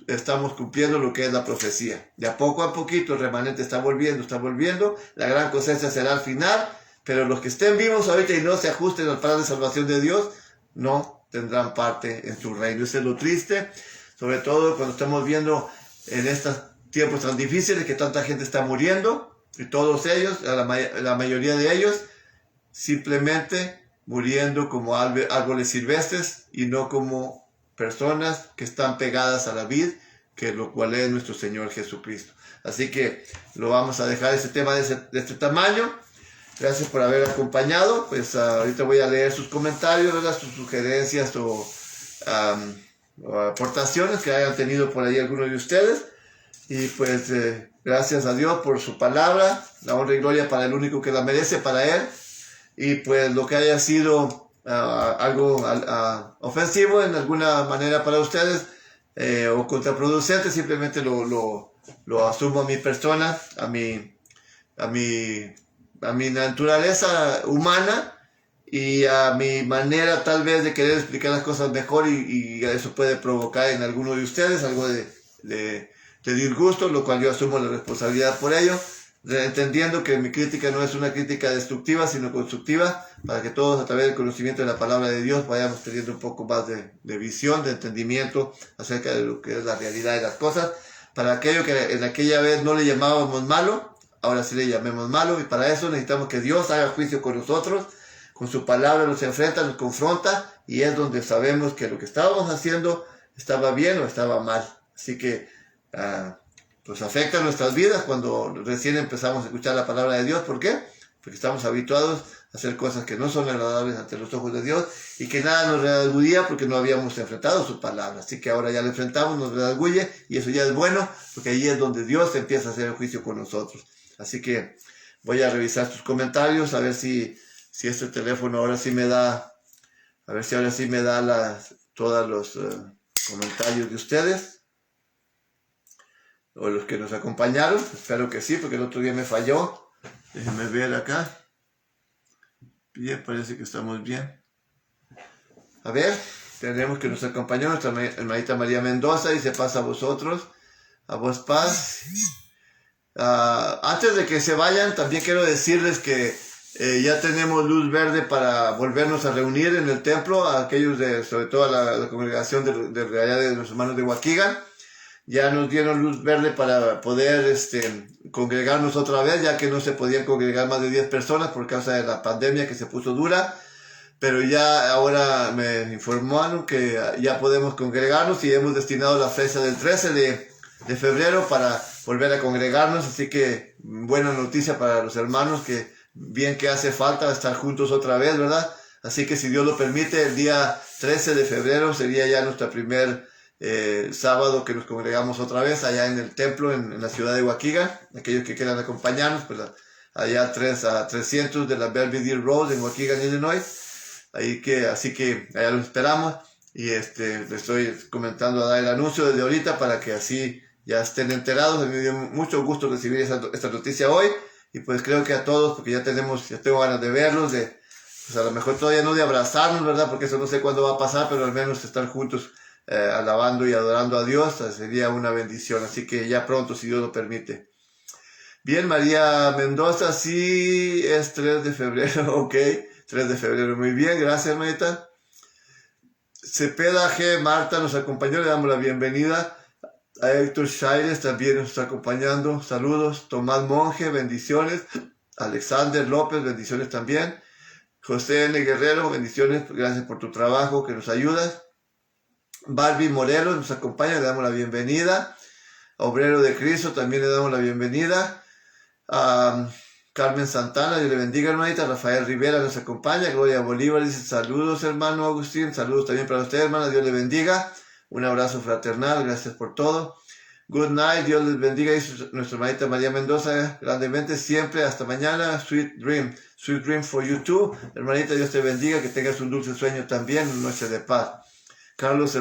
estamos cumpliendo lo que es la profecía. De a poquito el remanente está volviendo, la gran cosecha será al final, pero los que estén vivos ahorita y no se ajusten al plan de salvación de Dios, no tendrán parte en su reino. Eso es lo triste, sobre todo cuando estamos viendo en estos tiempos tan difíciles que tanta gente está muriendo. Y todos ellos, la mayoría de ellos, simplemente muriendo como árboles silvestres y no como personas que están pegadas a la vid, que lo cual es nuestro Señor Jesucristo. Así que lo vamos a dejar este tema de este tamaño. Gracias por haber acompañado. Pues ahorita voy a leer sus comentarios, ¿verdad? Sus sugerencias o aportaciones que hayan tenido por ahí algunos de ustedes. Y pues gracias a Dios por su palabra, la honra y gloria para el único que la merece, para Él. Y pues lo que haya sido algo ofensivo en alguna manera para ustedes o contraproducente, simplemente lo asumo a mi persona, a mi naturaleza humana y a mi manera tal vez de querer explicar las cosas mejor, y eso puede provocar en alguno de ustedes algo de disgusto, lo cual yo asumo la responsabilidad por ello, entendiendo que mi crítica no es una crítica destructiva, sino constructiva, para que todos a través del conocimiento de la palabra de Dios vayamos teniendo un poco más de visión, de entendimiento acerca de lo que es la realidad de las cosas. Para aquello que en aquella vez no le llamábamos malo, ahora sí le llamemos malo, y para eso necesitamos que Dios haga juicio con nosotros, con su palabra nos enfrenta, nos confronta, y es donde sabemos que lo que estábamos haciendo estaba bien o estaba mal. Así que pues afecta nuestras vidas cuando recién empezamos a escuchar la palabra de Dios. ¿Por qué? Porque estamos habituados a hacer cosas que no son agradables ante los ojos de Dios, y que nada nos redarguyía porque no habíamos enfrentado su palabra. Así que ahora ya lo enfrentamos, nos redarguye, y eso ya es bueno, porque ahí es donde Dios empieza a hacer el juicio con nosotros. Así que voy a revisar sus comentarios, a ver si este teléfono ahora sí me da, a ver si ahora sí me da todos los comentarios de ustedes, o los que nos acompañaron. Espero que sí, porque el otro día me falló. Déjenme ver acá. Bien, parece que estamos bien. A ver, tenemos que nos acompañó nuestra hermanita María Mendoza, y se pasa a vosotros, a vos paz. Antes de que se vayan, también quiero decirles que ya tenemos luz verde para volvernos a reunir en el templo, a aquellos sobre todo a la congregación de los hermanos de Waukegan. Ya nos dieron luz verde para poder congregarnos otra vez, ya que no se podían congregar más de 10 personas por causa de la pandemia que se puso dura. Pero ya ahora me informaron que ya podemos congregarnos, y hemos destinado la fecha del 13 de febrero para volver a congregarnos. Así que buena noticia para los hermanos, que bien que hace falta estar juntos otra vez, ¿verdad? Así que si Dios lo permite, el día 13 de febrero sería ya nuestra primer sábado que nos congregamos otra vez allá en el templo en la ciudad de Waukegan. Aquellos que quieran acompañarnos, pues allá a 300 de la Belvedere Road en Waukegan, Illinois. Así que allá los esperamos, y les estoy comentando a dar el anuncio desde ahorita para que así ya estén enterados. Me dio mucho gusto recibir esta noticia hoy, y pues creo que a todos, porque ya tengo ganas de verlos, pues a lo mejor todavía no de abrazarnos, ¿verdad? Porque eso no sé cuándo va a pasar, pero al menos estar juntos alabando y adorando a Dios sería una bendición. Así que ya pronto, si Dios lo permite. Bien, María Mendoza, sí, es 3 de febrero, ok, 3 de febrero, muy bien, gracias, hermanita. Cepeda G. Marta nos acompañó, le damos la bienvenida. A Héctor Shaires también nos está acompañando, saludos. Tomás Monje, bendiciones. Alexander López, bendiciones también. José N. Guerrero, bendiciones, gracias por tu trabajo que nos ayudas. Barbie Morelos nos acompaña, le damos la bienvenida. Obrero de Cristo también le damos la bienvenida. Carmen Santana, Dios le bendiga, hermanita. Rafael Rivera nos acompaña. Gloria Bolívar dice saludos, hermano Agustín, saludos también para usted, hermana, Dios le bendiga. Un abrazo fraternal, gracias por todo. Good night, Dios les bendiga, dice nuestra hermanita María Mendoza, grandemente, siempre, hasta mañana. Sweet dream for you too. Hermanita, Dios te bendiga, que tengas un dulce sueño también, una noche de paz. Carlos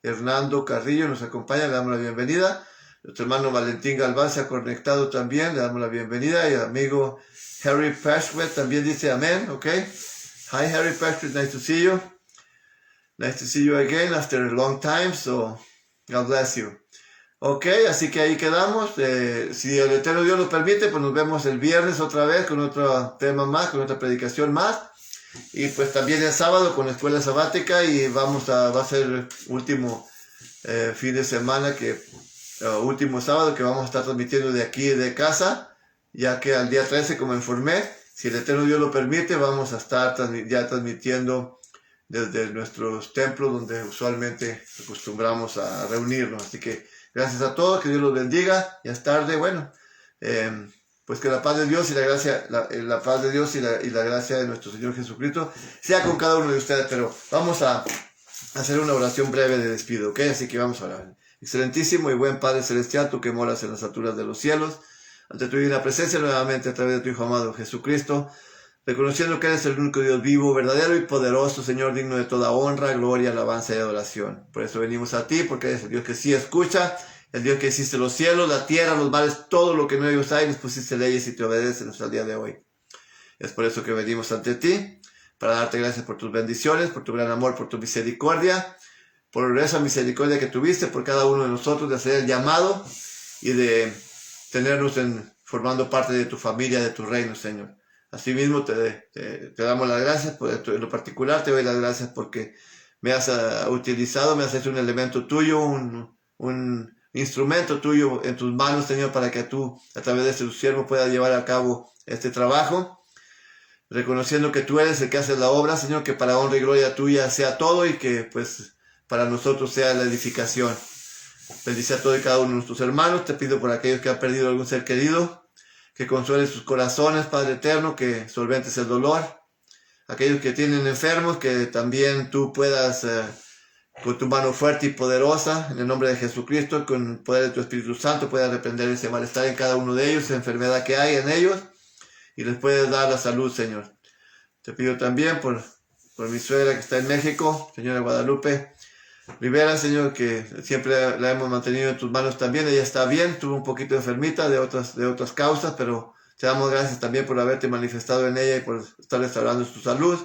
Hernando Carrillo nos acompaña, le damos la bienvenida. Nuestro hermano Valentín Galván se ha conectado también, le damos la bienvenida. Y el amigo Harry Pashwet también dice amén, ok. Hi Harry Pashwet, nice to see you. Nice to see you again after a long time, so God bless you. Ok, así que ahí quedamos. Si el Eterno Dios lo permite, pues nos vemos el viernes otra vez con otro tema más, con otra predicación más. Y pues también el sábado con la escuela sabática, y va a ser el último fin de semana que último sábado que vamos a estar transmitiendo de aquí de casa, ya que al día 13, como informé, si el Eterno Dios lo permite, vamos a estar ya transmitiendo desde nuestros templos donde usualmente acostumbramos a reunirnos. Así que gracias a todos, que Dios los bendiga. Ya es tarde, bueno, pues que la paz de Dios y la gracia, la paz de Dios y la gracia de nuestro Señor Jesucristo sea con cada uno de ustedes. Pero vamos a hacer una oración breve de despido, ¿ok? Así que vamos a orar. Excelentísimo y buen Padre Celestial, tú que moras en las alturas de los cielos, ante tu divina presencia nuevamente a través de tu Hijo amado Jesucristo, reconociendo que eres el único Dios vivo, verdadero y poderoso, Señor, digno de toda honra, gloria, alabanza y adoración. Por eso venimos a ti, porque eres el Dios que sí escucha, el Dios que hiciste los cielos, la tierra, los mares, todo lo que en ellos hay, les pusiste leyes y te obedecen hasta el día de hoy. Es por eso que venimos ante ti, para darte gracias por tus bendiciones, por tu gran amor, por tu misericordia, por esa misericordia que tuviste por cada uno de nosotros, de hacer el llamado y de tenernos formando parte de tu familia, de tu reino, Señor. Asimismo, te damos las gracias, en lo particular te doy las gracias porque me has utilizado, me has hecho un elemento tuyo, un instrumento tuyo en tus manos, Señor, para que tú, a través de este siervo, puedas llevar a cabo este trabajo, reconociendo que tú eres el que hace la obra, Señor, que para honra y gloria tuya sea todo y que, pues, para nosotros sea la edificación. Bendice a todos y cada uno de nuestros hermanos. Te pido por aquellos que han perdido algún ser querido, que consueles sus corazones, Padre eterno, que solventes el dolor. Aquellos que tienen enfermos, que también tú puedas, con tu mano fuerte y poderosa, en el nombre de Jesucristo, con el poder de tu Espíritu Santo, puedas reprender ese malestar en cada uno de ellos, esa enfermedad que hay en ellos, y les puedes dar la salud, Señor. Te pido también por mi suegra que está en México, señora Guadalupe Rivera, Señor, que siempre la hemos mantenido en tus manos también. Ella está bien, tuvo un poquito enfermita de otras causas, pero te damos gracias también por haberte manifestado en ella y por estar restaurando su salud.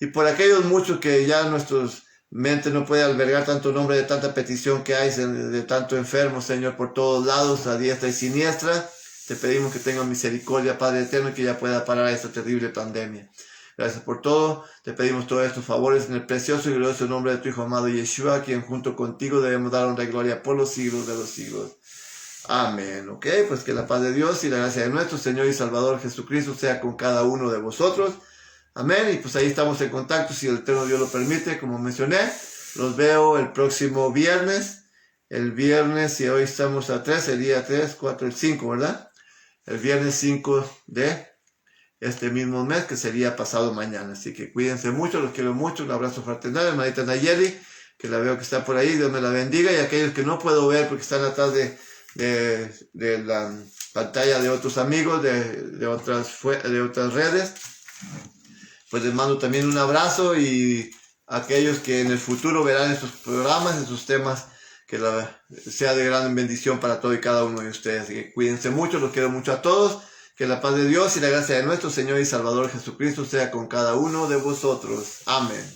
Y por aquellos muchos que ya nuestras mentes no puede albergar tanto nombre de tanta petición que hay, de tanto enfermo, Señor, por todos lados, a diestra y siniestra. Te pedimos que tengas misericordia, Padre eterno, y que ya pueda parar esta terrible pandemia. Gracias por todo. Te pedimos todos estos favores en el precioso y glorioso nombre de tu Hijo amado Yeshua, quien junto contigo debemos dar honra y gloria por los siglos de los siglos. Amén. Ok, pues que la paz de Dios y la gracia de nuestro Señor y Salvador Jesucristo sea con cada uno de vosotros. Amén. Y pues ahí estamos en contacto, si el Eterno Dios lo permite, como mencioné. Los veo el próximo viernes. El viernes, si hoy estamos a 3, sería 3, 4, el 5, ¿verdad? El viernes 5 de este mismo mes, que sería pasado mañana. Así que cuídense mucho, los quiero mucho. Un abrazo fraternal, hermanita Nayeli, que la veo que está por ahí, Dios me la bendiga. Y aquellos que no puedo ver porque están atrás de la pantalla de otros amigos, de otras redes, pues les mando también un abrazo. Y aquellos que en el futuro verán estos programas, estos temas, que sea de gran bendición para todo y cada uno de ustedes. Así que cuídense mucho, los quiero mucho a todos. Que la paz de Dios y la gracia de nuestro Señor y Salvador Jesucristo sea con cada uno de vosotros. Amén.